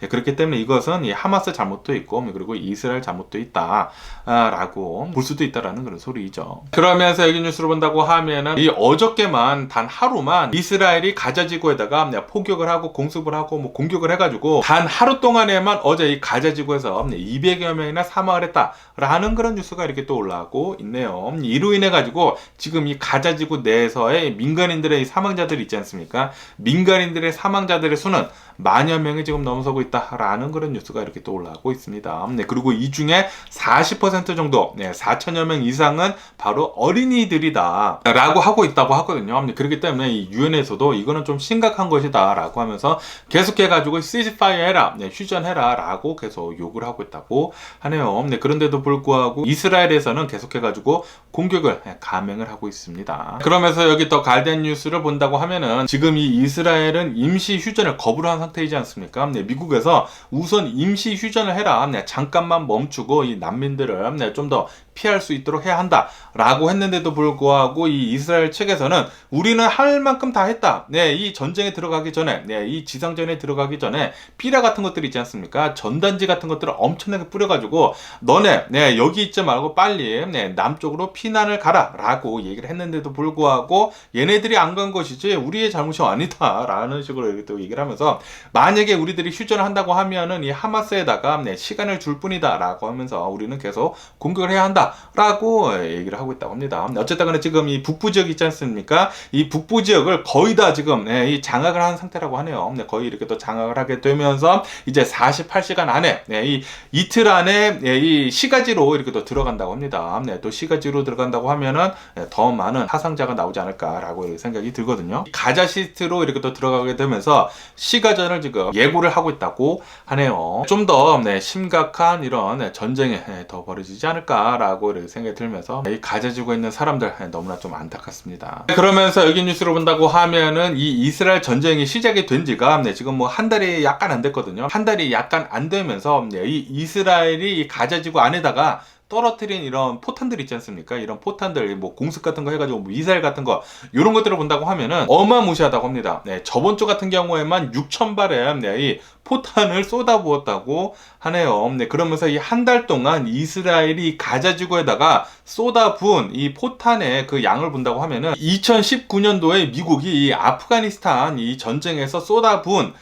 S1: 그렇기 때문에 이것은 이 하마스 잘못도 있고 그리고 이스라엘 잘못도 있다라고 볼 수도 있다라는 그런 소리죠. 그러면서 여기 뉴스를 본다고 하면은 이 어저께만 단 하루만 이스라엘이 가자 지구에다가 포격을 하고 공습을 하고 뭐 공격을 해가지고 단 하루 동안에만 어제 이 가자 지구에서 200여 명이나 사망을 했다라는 그런 뉴스가 이렇게 또 올라오고 있네요. 이로 인해 가지고 지금 이 가자 지구 내에서의 민간인들의 사망자들이 있지 않습니까? 민간인들의 사망자들의 수는 만여 명이 지금 넘어서고 있다라는 그런 뉴스가 이렇게 또 올라오고 있습니다. 그리고 이 중에 40% 정도, 4천여 명 이상은 바로 어린이들이다 라고 하고 있다고 하거든요. 그렇기 때문에 이 유엔에서도 이거는 좀 심각한 것이다 라고 하면서 계속해가지고 시즈파이어 해라, 휴전해라 라고 계속 요구를 하고 있다고 하네요. 그런데도 불구하고 이스라엘에서는 계속해가지고 공격을 감행을 하고 있습니다. 그러면서 여기 또 갈덴 뉴스를 본다고 하면은 지금 이 이스라엘은 임시 휴전을 거부를 한 상태이지 않습니까? 미국에서 우선 임시 휴전을 해라. 잠깐만 멈추고 이 난민들을 좀 더 피할 수 있도록 해야 한다라고 했는데도 불구하고 이 이스라엘 측에서는 우리는 할 만큼 다 했다. 이 전쟁에 들어가기 전에, 이 지상전에 들어가기 전에 삐라 같은 것들이 있지 않습니까? 전단지 같은 것들을 엄청나게 뿌려가지고 너네 여기 있지 말고 빨리 남쪽으로 피난을 가라라고 얘기를 했는데도 불구하고 얘네들이 안 간 것이지 우리의 잘못이 아니다라는 식으로 또 얘기를 하면서 만약에 우리들이 휴전을 한다고 하면은 이 하마스에다가 시간을 줄 뿐이다라고 하면서 우리는 계속 공격을 해야 한다. 라고 얘기를 하고 있다고 합니다. 어쨌든 간에 지금 이 북부 지역 있지 않습니까? 이 북부 지역을 거의 다 지금 이 장악을 한 상태라고 하네요. 거의 이렇게 또 장악을 하게 되면서 이제 48시간 안에 이 이틀 안에 이 시가지로 이렇게 또 들어간다고 합니다. 또 시가지로 들어간다고 하면은 더 많은 사상자가 나오지 않을까라고 생각이 들거든요. 가자 시스트로 이렇게 또 들어가게 되면서 시가전을 지금 예고를 하고 있다고 하네요. 좀 더 심각한 이런 전쟁이 더 벌어지지 않을까라고 이렇게 생각이 들면서 이 가져지고 있는 사람들 너무나 좀 안타깝습니다. 그러면서 여기 뉴스를 본다고 하면은 이 이스라엘 전쟁이 시작이 된 지가 지금 뭐 한 달이 약간 안 됐거든요. 한 달이 약간 안 되면서 이 이스라엘이 이 가져지고 안에다가 떨어뜨린 이런 포탄들 있지 않습니까? 이런 포탄들, 뭐 공습 같은 거 해가지고 뭐 미사일 같은 거 이런 것들을 본다고 하면은 어마무시하다고 합니다. 저번 주 같은 경우에만 6,000발의 이 포탄을 쏟아부었다고 하네요. 그러면서 이 한 달 동안 이스라엘이 가자지구에다가 쏟아부은 이 포탄의 그 양을 본다고 하면은 2019년도에 미국이 이 아프가니스탄 이 전쟁에서 쏟아부은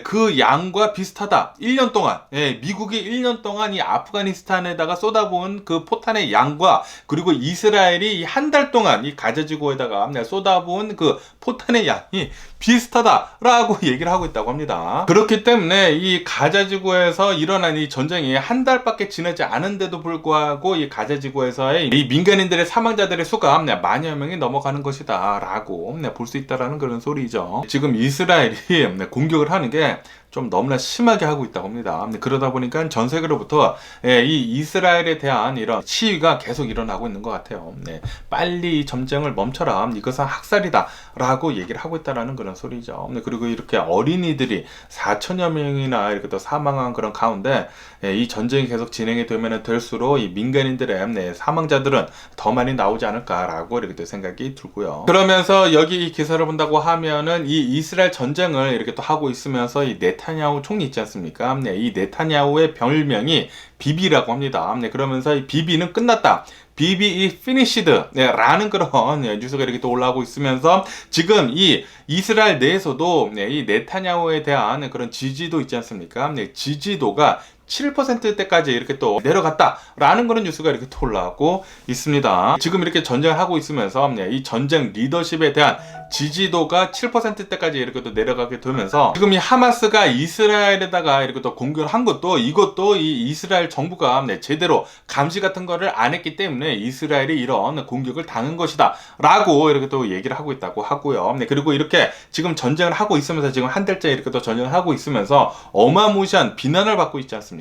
S1: 그 양과 비슷하다. 1년 동안 미국이 1년 동안 이 아프가니스탄에다가 쏟아부은 그 포탄의 양과 그리고 이스라엘이 한 달 동안 이 가자지구에다가 쏟아부은 그 포탄의 양이 비슷하다라고 얘기를 하고 있다고 합니다. 그렇기 때문에 이 가자지구에서 일어난 이 전쟁이 한 달밖에 지나지 않은데도 불구하고 이 가자지구에서의 이 민간인들의 사망자들의 수가 만여 명이 넘어가는 것이다 라고 볼 수 있다라는 그런 소리죠. 지금 이스라엘이 공격을 하는 게 좀 너무나 심하게 하고 있다고 합니다. 그러다 보니까 전 세계로부터 이 이스라엘에 대한 이런 시위가 계속 일어나고 있는 것 같아요. 빨리 이 전쟁을 멈춰라. 이것은 학살이다. 라고 얘기를 하고 있다는 그런 소리죠. 그리고 이렇게 어린이들이 4천여 명이나 이렇게 또 사망한 그런 가운데 이 전쟁이 계속 진행이 되면 될수록 이 민간인들의 사망자들은 더 많이 나오지 않을까라고 이렇게 또 생각이 들고요. 그러면서 여기 이 기사를 본다고 하면은 이 이스라엘 전쟁을 이렇게 또 하고 있으면서 이 네타냐후 총리 있지 않습니까? 이 네타냐후의 별명이 비비라고 합니다. 그러면서 이 비비는 끝났다. 비비 is finished 라는 그런 뉴스가 이렇게 또 올라오고 있으면서 지금 이 이스라엘 내에서도 이 네타냐후에 대한 그런 지지도 있지 않습니까? 지지도가 7%대까지 이렇게 또 내려갔다라는 그런 뉴스가 이렇게 또 올라오고 있습니다. 지금 이렇게 전쟁을 하고 있으면서 이 전쟁 리더십에 대한 지지도가 7%대까지 이렇게 또 내려가게 되면서 지금 이 하마스가 이스라엘에다가 이렇게 또 공격을 한 것도 이것도 이 이스라엘 정부가 제대로 감시 같은 거를 안 했기 때문에 이스라엘이 이런 공격을 당한 것이다 라고 이렇게 또 얘기를 하고 있다고 하고요. 그리고 이렇게 지금 전쟁을 하고 있으면서 지금 한 달째 이렇게 또 전쟁을 하고 있으면서 어마무시한 비난을 받고 있지 않습니까?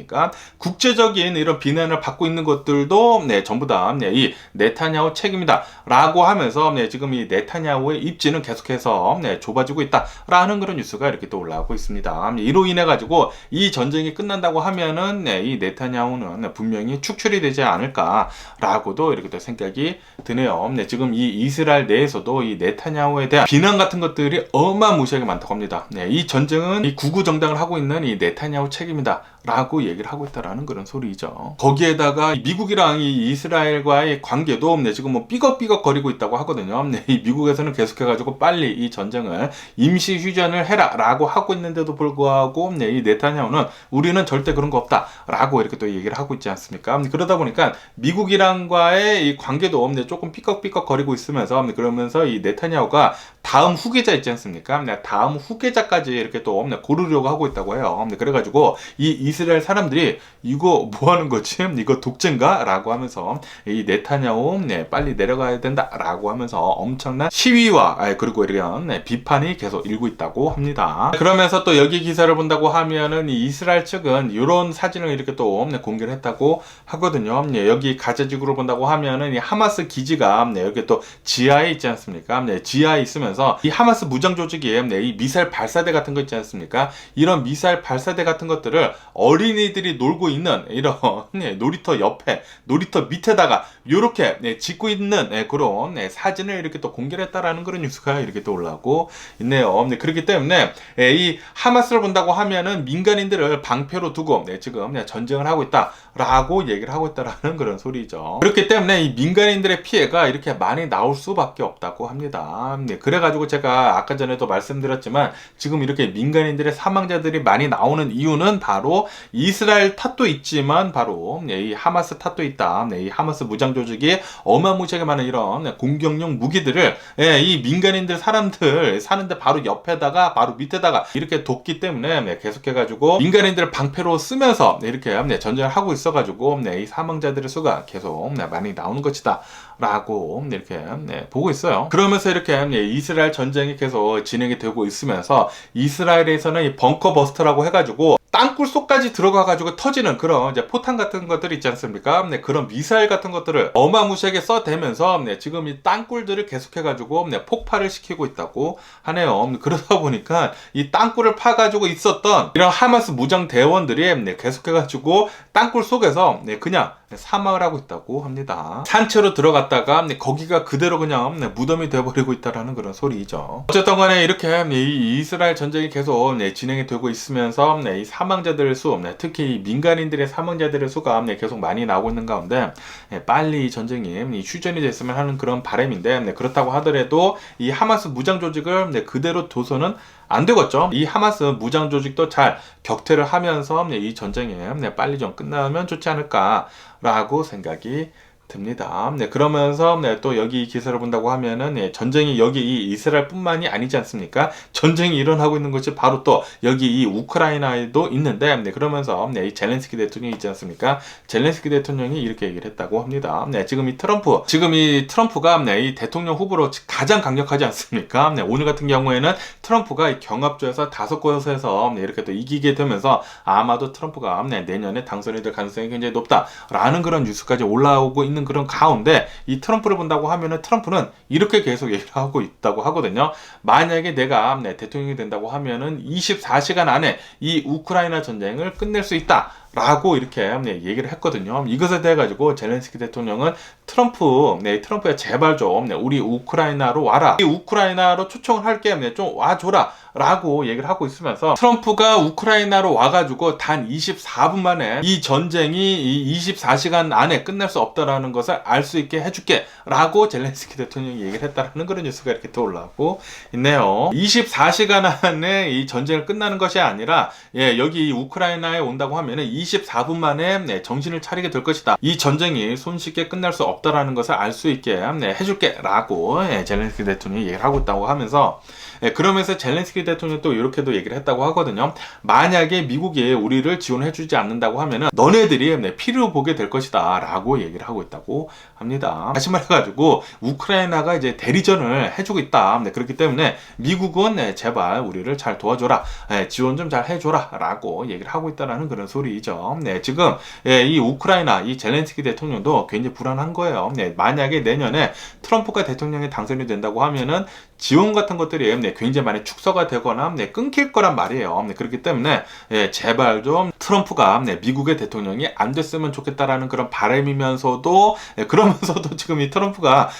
S1: 국제적인 이런 비난을 받고 있는 것들도 전부 다 이 네타냐후 책임이다 라고 하면서 지금 이 네타냐후의 입지는 계속해서 좁아지고 있다라는 그런 뉴스가 이렇게 또 올라오고 있습니다. 이로 인해 가지고 이 전쟁이 끝난다고 하면은 이 네타냐후는 분명히 축출이 되지 않을까라고도 이렇게 또 생각이 드네요. 지금 이 이스라엘 내에서도 이 네타냐후에 대한 비난 같은 것들이 어마무시하게 많다고 합니다. 이 전쟁은 이 구구 정당을 하고 있는 이 네타냐후 책임이다 라고 얘기를 하고 있다라는 그런 소리죠. 거기에다가 미국이랑 이 이스라엘과의 관계도 지금 뭐 삐걱삐걱 거리고 있다고 하거든요. 이 미국에서는 계속해가지고 빨리 이 전쟁을 임시 휴전을 해라 라고 하고 있는데도 불구하고 이 네타냐후는 우리는 절대 그런 거 없다 라고 이렇게 또 얘기를 하고 있지 않습니까? 그러다 보니까 미국이랑과의 이 관계도 조금 삐걱삐걱 거리고 있으면서 그러면서 이 네타냐후가 다음 후계자 있지 않습니까? 다음 후계자까지 이렇게 또 고르려고 하고 있다고 해요. 그래가지고 이 이스라엘 사람들이 이거 뭐 하는 거지? 이거 독재인가? 라고 하면서 이 네타냐후 빨리 내려가야 된다 라고 하면서 엄청난 시위와 그리고 이런 비판이 계속 일고 있다고 합니다. 그러면서 또 여기 기사를 본다고 하면은 이 이스라엘 측은 이런 사진을 이렇게 또 공개를 했다고 하거든요. 여기 가자지구를 본다고 하면은 이 하마스 기지가 여기 또 지하에 있지 않습니까? 지하에 있으면서 이 하마스 무장 조직이 이 미사일 발사대 같은 거 있지 않습니까? 이런 미사일 발사대 같은 것들을 어린이들이 놀고 있는 이런 놀이터 옆에 놀이터 밑에다가 이렇게 짓고 있는 그런 사진을 이렇게 또 공개를 했다라는 그런 뉴스가 이렇게 또 올라오고 있네요. 그렇기 때문에 이 하마스를 본다고 하면은 민간인들을 방패로 두고 지금 전쟁을 하고 있다라고 얘기를 하고 있다라는 그런 소리죠. 그렇기 때문에 이 민간인들의 피해가 이렇게 많이 나올 수밖에 없다고 합니다. 그래가지고 제가 아까 전에도 말씀드렸지만 지금 이렇게 민간인들의 사망자들이 많이 나오는 이유는 바로 이스라엘 탓도 있지만 바로 이 하마스 탓도 있다. 이 하마스 무장 조직이 어마무시하게 많은 이런 공격용 무기들을 이 민간인들 사람들 사는데 바로 옆에다가 바로 밑에다가 이렇게 뒀기 때문에 계속해가지고 민간인들을 방패로 쓰면서 이렇게 전쟁을 하고 있어가지고 이 사망자들의 수가 계속 많이 나오는 것이다 라고 이렇게 보고 있어요. 그러면서 이렇게 이스라엘 전쟁이 계속 진행이 되고 있으면서 이스라엘에서는 이 벙커버스터라고 해가지고 땅굴 속까지 들어가가지고 터지는 그런 이제 포탄 같은 것들이 있지 않습니까? 그런 미사일 같은 것들을 어마무시하게 써대면서 지금 이 땅굴들을 계속해가지고 폭발을 시키고 있다고 하네요. 그러다 보니까 이 땅굴을 파가지고 있었던 이런 하마스 무장 대원들이 계속해가지고 땅굴 속에서 그냥 사망을 하고 있다고 합니다. 산채로 들어갔다가 거기가 그대로 그냥 무덤이 돼버리고 있다라는 그런 소리죠. 어쨌든 간에 이렇게 이 이스라엘 전쟁이 계속 진행이 되고 있으면서 이 사망자들의 수, 특히 민간인들의 사망자들의 수가 계속 많이 나오고 있는 가운데 빨리 이 전쟁이 휴전이 됐으면 하는 그런 바람인데 그렇다고 하더라도 이 하마스 무장 조직을 그대로 둬서는 안 되겠죠. 이 하마스 무장 조직도 잘 격퇴를 하면서 이 전쟁이 빨리 좀 끝나면 좋지 않을까라고 생각이 듭니다. 그러면서 또 여기 기사를 본다고 하면은 전쟁이 여기 이 이스라엘뿐만이 아니지 않습니까? 전쟁이 일어나고 있는 것이 바로 또 여기 이 우크라이나에도 있는데 그러면서 이 젤렌스키 대통령이 있지 않습니까? 젤렌스키 대통령이 이렇게 얘기를 했다고 합니다. 지금 이 트럼프가 이 대통령 후보로 가장 강력하지 않습니까? 오늘 같은 경우에는 트럼프가 이 경합조에서 5곳에서 이렇게 또 이기게 되면서 아마도 트럼프가 내년에 당선이 될 가능성이 굉장히 높다라는 그런 뉴스까지 올라오고 있는 그런 가운데 이 트럼프를 본다고 하면은 트럼프는 이렇게 계속 얘기를 하고 있다고 하거든요. 만약에 내가 대통령이 된다고 하면은 24시간 안에 이 우크라이나 전쟁을 끝낼 수 있다. 라고 이렇게 얘기를 했거든요. 이것에 대해 가지고 젤렌스키 대통령은 트럼프야 제발 좀 우리 우크라이나로 와라. 이 우크라이나로 초청을 할게. 좀 와줘라. 라고 얘기를 하고 있으면서 트럼프가 우크라이나로 와가지고 단 24분 만에 이 전쟁이 24시간 안에 끝날 수 없다라는 것을 알 수 있게 해줄게. 라고 젤렌스키 대통령이 얘기를 했다라는 그런 뉴스가 이렇게 또 올라오고 있네요. 24시간 안에 이 전쟁을 끝나는 것이 아니라 여기 우크라이나에 온다고 하면은 24분 만에 정신을 차리게 될 것이다. 이 전쟁이 손쉽게 끝날 수 없다라는 것을 알 수 있게 해줄게 라고 젤렌스키 대통령이 얘기를 하고 있다고 하면서 그러면서 젤렌스키 대통령이 또 이렇게도 얘기를 했다고 하거든요. 만약에 미국이 우리를 지원해주지 않는다고 하면은 너네들이 피를 보게 될 것이다 라고 얘기를 하고 있다고 합니다. 다시 말해가지고 우크라이나가 이제 대리전을 해주고 있다. 그렇기 때문에 미국은 제발 우리를 잘 도와줘라. 지원 좀 잘 해줘라 라고 얘기를 하고 있다라는 그런 소리죠. 지금 이 우크라이나 이 젤렌스키 대통령도 굉장히 불안한 거예요. 만약에 내년에 트럼프가 대통령이 당선이 된다고 하면은 지원 같은 것들이 굉장히 많이 축소가 되거나 끊길 거란 말이에요. 그렇기 때문에 제발 좀 트럼프가 미국의 대통령이 안 됐으면 좋겠다라는 그런 바람이면서도 그러면서도 지금 이 트럼프가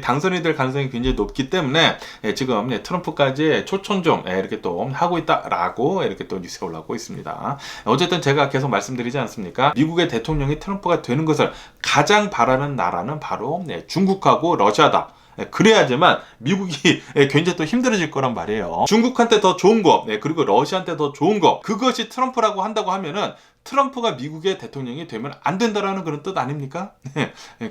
S1: 당선이 될 가능성이 굉장히 높기 때문에 지금 트럼프까지 초청 좀 이렇게 또 하고 있다라고 이렇게 또 뉴스가 올라오고 있습니다. 어쨌든 제가 계속 말씀드리지 않습니까? 미국의 대통령이 트럼프가 되는 것을 가장 바라는 나라는 바로 중국하고 러시아다. 그래야지만 미국이 굉장히 또 힘들어질 거란 말이에요. 중국한테 더 좋은 거, 그리고 러시아한테 더 좋은 거, 그것이 트럼프라고 한다고 하면은 트럼프가 미국의 대통령이 되면 안 된다라는 그런 뜻 아닙니까?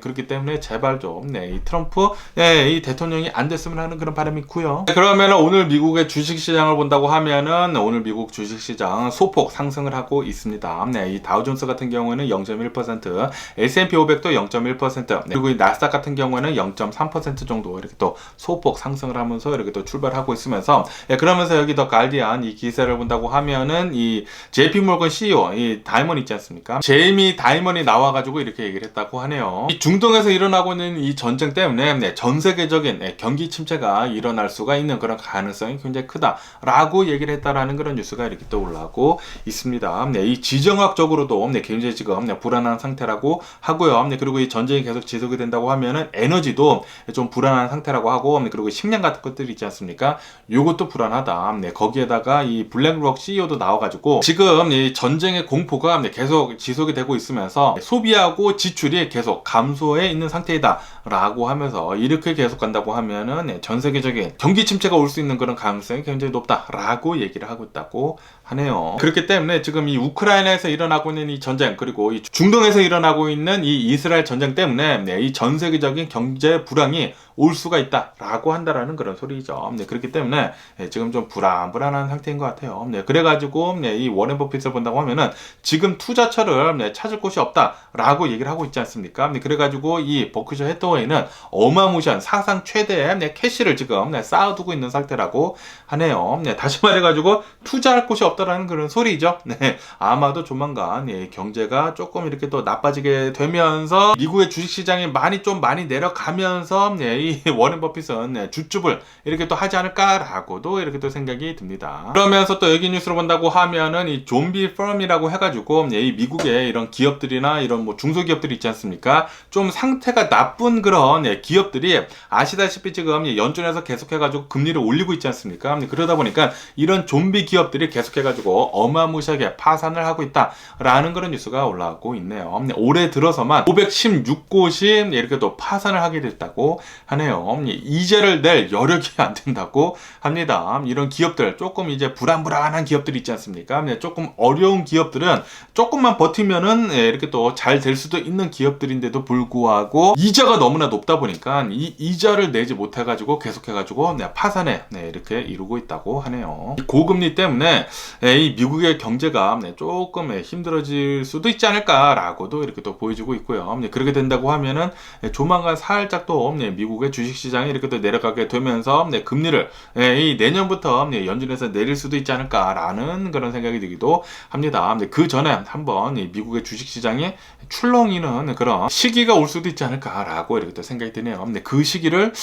S1: 그렇기 때문에 제발 좀 이 트럼프 이 대통령이 안 됐으면 하는 그런 바람이 있고요. 그러면 오늘 미국의 주식시장을 본다고 하면은 오늘 미국 주식시장 소폭 상승을 하고 있습니다. 이 다우존스 같은 경우에는 0.1%, S&P 500도 0.1%, 그리고 이 나스닥 같은 경우에는 0.3% 정도 이렇게 또 소폭 상승을 하면서 이렇게 또 출발하고 있으면서 그러면서 여기 더 가디안 이 기사를 본다고 하면은 이 JP 몰건 CEO 이 다이먼 있지 않습니까? 제이미 다이먼이 나와가지고 이렇게 얘기를 했다고 하네요. 이 중동에서 일어나고 있는 이 전쟁 때문에 전 세계적인 경기 침체가 일어날 수가 있는 그런 가능성이 굉장히 크다라고 얘기를 했다라는 그런 뉴스가 이렇게 또 올라오고 있습니다. 이 지정학적으로도 굉장히 지금 불안한 상태라고 하고요. 그리고 이 전쟁이 계속 지속이 된다고 하면은 에너지도 좀 불안한 상태라고 하고 그리고 식량 같은 것들이 있지 않습니까? 요것도 불안하다. 거기에다가 이 블랙록 CEO도 나와가지고 지금 이 전쟁의 공포 공포가 계속 지속이 되고 있으면서 소비하고 지출이 계속 감소해 있는 상태이다 라고 하면서 이렇게 계속 간다고 하면은 전 세계적인 경기 침체가 올 수 있는 그런 가능성이 굉장히 높다 라고 얘기를 하고 있다고 하네요. 그렇기 때문에 지금 이 우크라이나에서 일어나고 있는 이 전쟁, 그리고 이 중동에서 일어나고 있는 이 이스라엘 전쟁 때문에 이 전 세계적인 경제 불황이 올 수가 있다 라고 한다라는 그런 소리죠. 그렇기 때문에 지금 좀 불안한 상태인 것 같아요. 그래가지고 이 워렌 버핏을 본다고 하면은 지금 투자처를 찾을 곳이 없다 라고 얘기를 하고 있지 않습니까? 그래가지고 이 버크셔 해서웨이는 어마무시한 사상 최대의 캐시를 지금 쌓아두고 있는 상태라고 하네요. 다시 말해가지고 투자할 곳이 없다라는 그런 소리죠. 아마도 조만간 경제가 조금 이렇게 또 나빠지게 되면서 미국의 주식시장이 많이 내려가면서 이 워렌 버핏은 주줍을 이렇게 또 하지 않을까라고도 이렇게 또 생각이 듭니다. 그러면서 또 여기 뉴스를 본다고 하면은 이 좀비 펌이라고 해가지고 이 미국의 이런 기업들이나 이런 뭐 중소기업들이 있지 않습니까? 좀 상태가 나쁜 그런 기업들이 아시다시피 지금 연준에서 계속해가지고 금리를 올리고 있지 않습니까? 그러다 보니까 이런 좀비 기업들이 계속해가지고 어마무시하게 파산을 하고 있다라는 그런 뉴스가 올라오고 있네요. 올해 들어서만 516곳이 이렇게 또 파산을 하게 됐다고 하네요. 이자를 낼 여력이 안 된다고 합니다. 이런 기업들, 조금 이제 불안한 기업들이 있지 않습니까? 조금 어려운 기업들은 조금만 버티면은 이렇게 또 잘 될 수도 있는 기업들인데도 불구하고 이자가 너무나 높다 보니까 이 이자를 내지 못해가지고 계속해가지고 파산에 이렇게 이루고 있다고 하네요. 고금리 때문에 이 미국의 경제가 조금 힘들어질 수도 있지 않을까라고도 이렇게 또 보여지고 있고요. 그렇게 된다고 하면은 조만간 살짝 또 미국의 주식시장이 이렇게 또 내려가게 되면서 금리를 이 내년부터 연준에서 내릴 수도 있지 않을까라는 그런 생각이 들기도 합니다. 그 전에 한번 미국의 주식시장이 출렁이는 그런 시기가 올 수도 있지 않을까라고 이렇게 또 생각이 드네요. 그 시기를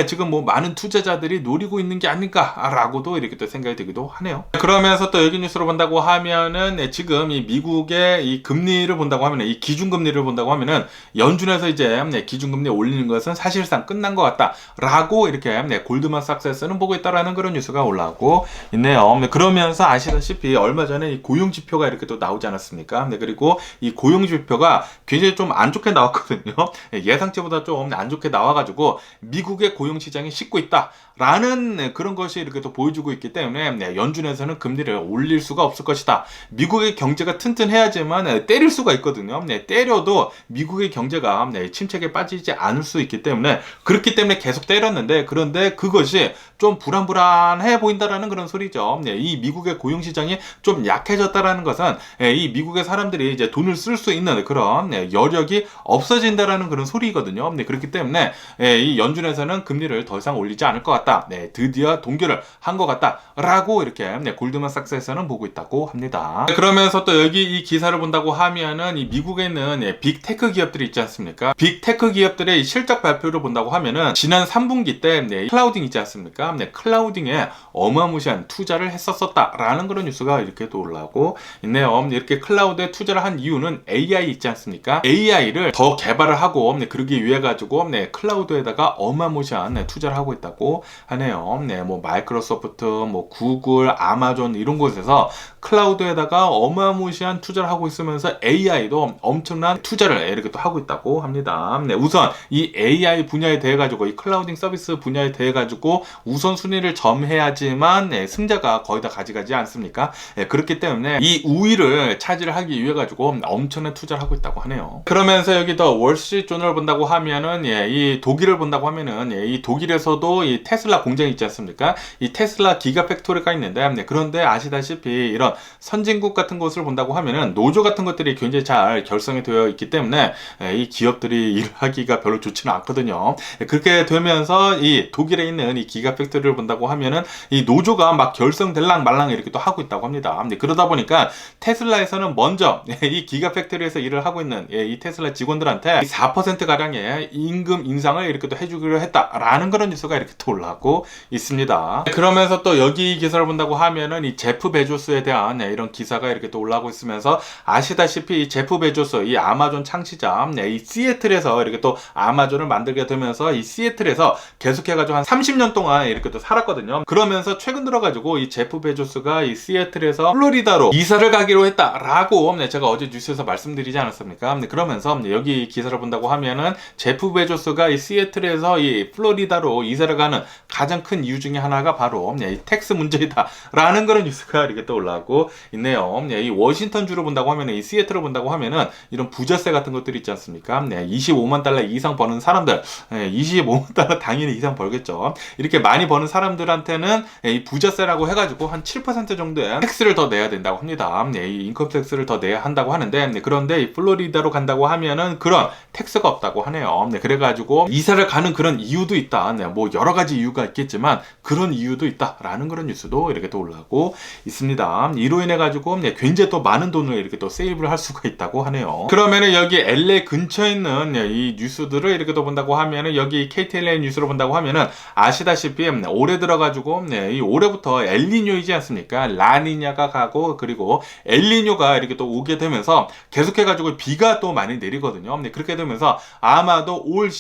S1: 지금 뭐 많은 투자자들이 노리고 있는 게 아닐까라고도 이렇게 또 생각이 들기도 하네요. 그러면서 또 여기 뉴스로 본다고 하면은 지금 이 미국의 이 금리를 본다고 하면은 이 기준금리를 본다고 하면은 연준에서 이제 기준금리 올리는 것은 사실상 끝난 것 같다라고 이렇게 골드만삭스에서는 보고 있다라는 그런 뉴스가 올라오고 있네요. 그러면서 아시다시피 얼마 전에 이 고용지표가 이렇게 또 나오지 않았습니까? 그리고 이 고용지표가 굉장히 좀 안 좋게 나왔거든요. 예상치보다 좀 안 좋게 나와가지고 미국의 고용시장이 식고 있다라는 그런 것이 이렇게 또 보여주고 있기 때문에 연준에서는 금리를 올릴 수가 없을 것이다. 미국의 경제가 튼튼해야지만 때릴 수가 있거든요. 때려도 미국의 경제가 침체에 빠지지 않을 수 있기 때문에 그렇기 때문에 계속 때렸는데, 그런데 그것이 좀 불안해 보인다라는 그런 소리죠. 이 미국의 고용시장이 좀 약해졌다라는 것은 이 미국의 사람들이 이제 돈을 쓸 수 있는 그런 여력이 없어진다라는 그런 소리거든요. 그렇기 때문에 이 연준에서는 금리를 더 이상 올리지 않을 것 같다. 드디어 동결을 한 것 같다라고 이렇게 골드만삭스에서는 보고 있다고 합니다. 그러면서 또 여기 이 기사를 본다고 하면은 이 미국에 있는 빅테크 기업들이 있지 않습니까? 빅테크 기업들의 실적 발표를 본다고 하면은 지난 3분기 때 클라우딩 있지 않습니까? 클라우딩에 어마무시한 투자를 했었다라는 그런 뉴스가 이렇게 또 올라오고 있네요. 이렇게 클라우드에 투자를 한 이유는 AI 있지 않습니까? AI를 더 개발을 하고 그러기 위해 가지고 클라우드에다가 어마무시한 투자를 하고 있다고 하네요. 뭐 마이크로소프트, 뭐 구글, 아마존 이런 곳에서 클라우드에다가 어마무시한 투자를 하고 있으면서 AI도 엄청난 투자를 이렇게 또 하고 있다고 합니다. 우선 이 AI 분야에 대해 가지고 이 클라우딩 서비스 분야에 대해 가지고 우선순위를 점해야지만 승자가 거의 다 가져가지 않습니까? 그렇기 때문에 이 우위를 차지를 하기 위해 가지고 엄청난 투자를 하고 있다고 하네요. 그러면서 여기 더 월스트리트저널을 본다고 하면은 이 독일을 본다고 하면은 이 독일에서도 이 테슬라 공장이 있지 않습니까? 이 테슬라 기가팩토리가 있는데, 그런데 아시다시피 이런 선진국 같은 곳을 본다고 하면은 노조 같은 것들이 굉장히 잘 결성이 되어 있기 때문에 이 기업들이 일하기가 별로 좋지는 않거든요. 그렇게 되면서 이 독일에 있는 이 기가팩토리를 본다고 하면은 이 노조가 막 결성될랑 말랑 이렇게 또 하고 있다고 합니다. 그러다 보니까 테슬라에서는 먼저 이 기가팩토리에서 일을 하고 있는 이 테슬라 직원들한테 4% 가량의 임금 인상을 이렇게 또 해주기로 했다라는 그런 뉴스가 이렇게 또 올라오고 있습니다. 그러면서 또 여기 기사를 본다고 하면은 이 제프 베조스에 대한 이런 기사가 이렇게 또 올라오고 있으면서, 아시다시피 이 제프 베조스, 이 아마존 창시자, 이 시애틀에서 이렇게 또 아마존을 만들게 되면서 해서 이 시애틀에서 계속해가지고 한 30년 동안 이렇게 또 살았거든요. 그러면서 최근 들어가지고 이 제프 베조스가 이 시애틀에서 플로리다로 이사를 가기로 했다라고 제가 어제 뉴스에서 말씀드리지 않았습니까? 그러면서 여기 기사를 본다고 하면은 제프 베조스가 이 시애틀에서 이 플로리다로 이사를 가는 가장 큰 이유 중에 하나가 바로 이 텍스 문제이다라는 그런 뉴스가 이렇게 또 올라오고 있네요. 이 워싱턴주를 본다고 하면은 이 시애틀을 본다고 하면은 이런 부자세 같은 것들이 있지 않습니까? 25만 달러 이상 버는 사람들, 25만 달러 당연히 이상 벌겠죠. 이렇게 많이 버는 사람들한테는 이 부자세라고 해가지고 한 7% 정도의 텍스를 더 내야 된다고 합니다. 이 인컴 텍스를 더 내야 한다고 하는데, 그런데 이 플로리다로 간다고 하면은 그런 텍스가 없다고 하네요. 그래가지고 이사를 가는 그런 이유도 있다. 뭐 여러 가지 이유가 있겠지만 그런 이유도 있다라는 그런 뉴스도 이렇게 또 올라오고 있습니다. 이로 인해 가지고 굉장히 또 많은 돈을 이렇게 또 세이브를 할 수가 있다고 하네요. 그러면은 여기 LA 근처에 있는 이 뉴스들을 이렇게 또 본다고 하면은 여기 KTLA 뉴스로 본다고 하면은 아시다시피 올해 들어가지고 이 올해부터 엘니뇨이지 않습니까? 라니냐가 가고 그리고 엘니뇨가 이렇게 또 오게 되면서 계속해가지고 비가 또 많이 내리거든요. 그렇게 되면서 아마도 올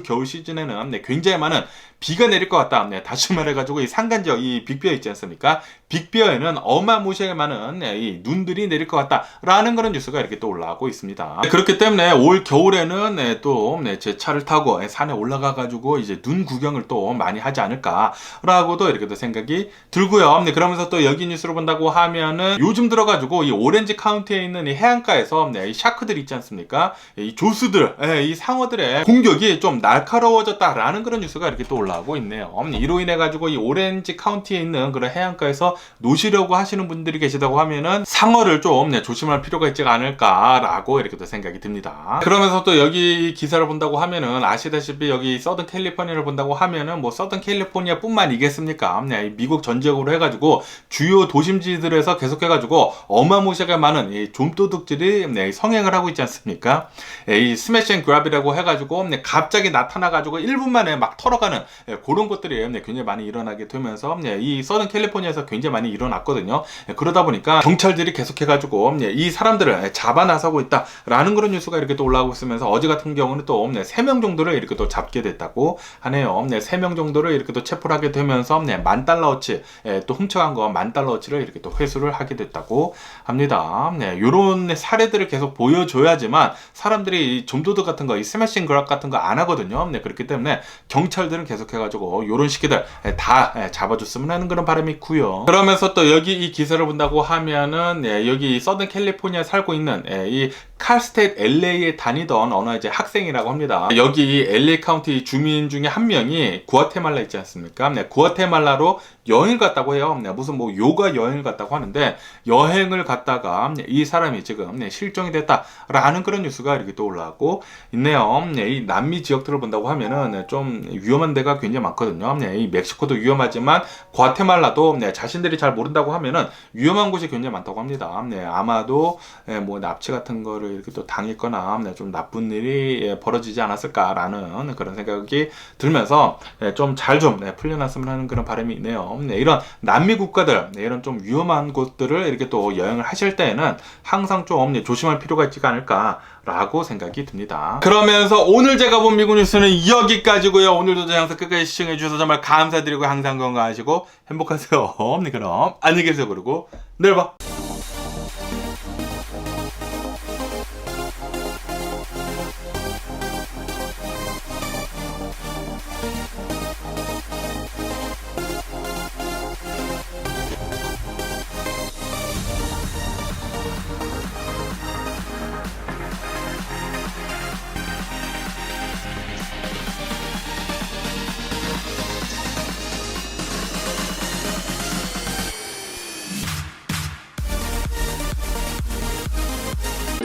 S1: 겨울 시즌에는 굉장히 많은 비가 내릴 것 같다. 다시 말해가지고 이 산간지역, 이 빅베어 있지 않습니까? 빅베어에는 어마무시하게 많은 이 눈들이 내릴 것 같다라는 그런 뉴스가 이렇게 또 올라오고 있습니다. 그렇기 때문에 올 겨울에는 또 제 차를 타고 산에 올라가가지고 이제 눈 구경을 또 많이 하지 않을까라고도 이렇게 또 생각이 들고요. 그러면서 또 여기 뉴스로 본다고 하면은 요즘 들어가지고 이 오렌지 카운티에 있는 이 해안가에서 이 샤크들 있지 않습니까? 이 조수들, 이 상어들의 공격이 좀 날카로워졌다라는 그런 뉴스가 이렇게 또 올라오고 있네요. 이로 인해 가지고 이 오렌지 카운티에 있는 그런 해안가에서 노시려고 하시는 분들이 계시다고 하면은 상어를 좀 조심할 필요가 있지 않을까라고 이렇게 또 생각이 듭니다. 그러면서 또 여기 기사를 본다고 하면은 아시다시피 여기 서든 캘리포니아를 본다고 하면은 뭐 서든 캘리포니아뿐만이겠습니까? 미국 전 지역으로 해가지고 주요 도심지들에서 계속해가지고 어마무시하게 많은 이 좀도둑들이 성행을 하고 있지 않습니까? 이 스매시 앤 그랍이라고 해가지고 갑자기 나타나가지고 1분 만에 막 털어가는 그런 것들이 굉장히 많이 일어나게 되면서 이 서든 캘리포니아에서 굉장히 많이 일어났거든요. 그러다 보니까 경찰들이 계속해가지고 이 사람들을 잡아 나서고 있다라는 그런 뉴스가 이렇게 또 올라오고 있으면서 어제 같은 경우는 또 3명 정도를 이렇게 또 잡게 됐다고 하네요. 3명 정도를 이렇게 또 체포를 하게 되면서 $10,000어치 또 훔쳐간 거 $10,000어치를 이렇게 또 회수를 하게 됐다고 합니다. 요런 사례들을 계속 보여줘야지만 사람들이 좀도둑 같은 거, 이 스매싱 그랍 같은 거 안 하거든요. 그렇기 때문에 경찰들은 계속해가지고 요런 시기들 다 잡아줬으면 하는 그런 바람이 있고요. 그러면서 또 여기 이 기사를 본다고 하면은 여기 서든 캘리포니아에 살고 있는 이 칼스테이트 LA에 다니던 어느 이제 학생이라고 합니다. 여기 LA 카운티 주민 중에 한 명이 구아테말라 있지 않습니까? 구아테말라로 여행을 갔다고 해요. 무슨 뭐 요가 여행을 갔다고 하는데 여행을 갔다가 이 사람이 지금 실종이 됐다라는 그런 뉴스가 이렇게 또 올라오고 있네요. 이 남미 지역들을 본다고 하면은 좀 위험한 데가 굉장히 많거든요. 이 멕시코도 위험하지만 과테말라도 자신들이 잘 모른다고 하면은 위험한 곳이 굉장히 많다고 합니다. 아마도 뭐 납치 같은 거를 이렇게 또 당했거나 좀 나쁜 일이 벌어지지 않았을까라는 그런 생각이 들면서 좀 잘 좀 풀려났으면 하는 그런 바람이 있네요. 이런 남미 국가들, 이런 좀 위험한 곳들을 이렇게 또 여행을 하실 때에는 항상 좀 조심할 필요가 있지 않을까라고 생각이 듭니다. 그러면서 오늘 제가 본 미국 뉴스는 여기까지고요. 오늘도 제 영상 끝까지 시청해 주셔서 정말 감사드리고 항상 건강하시고 행복하세요. 그럼 안녕히 계세요. 그리고 내일 봐.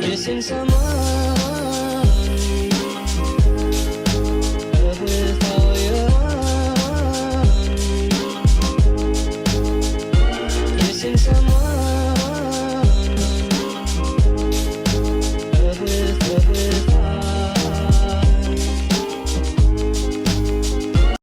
S2: Missing someone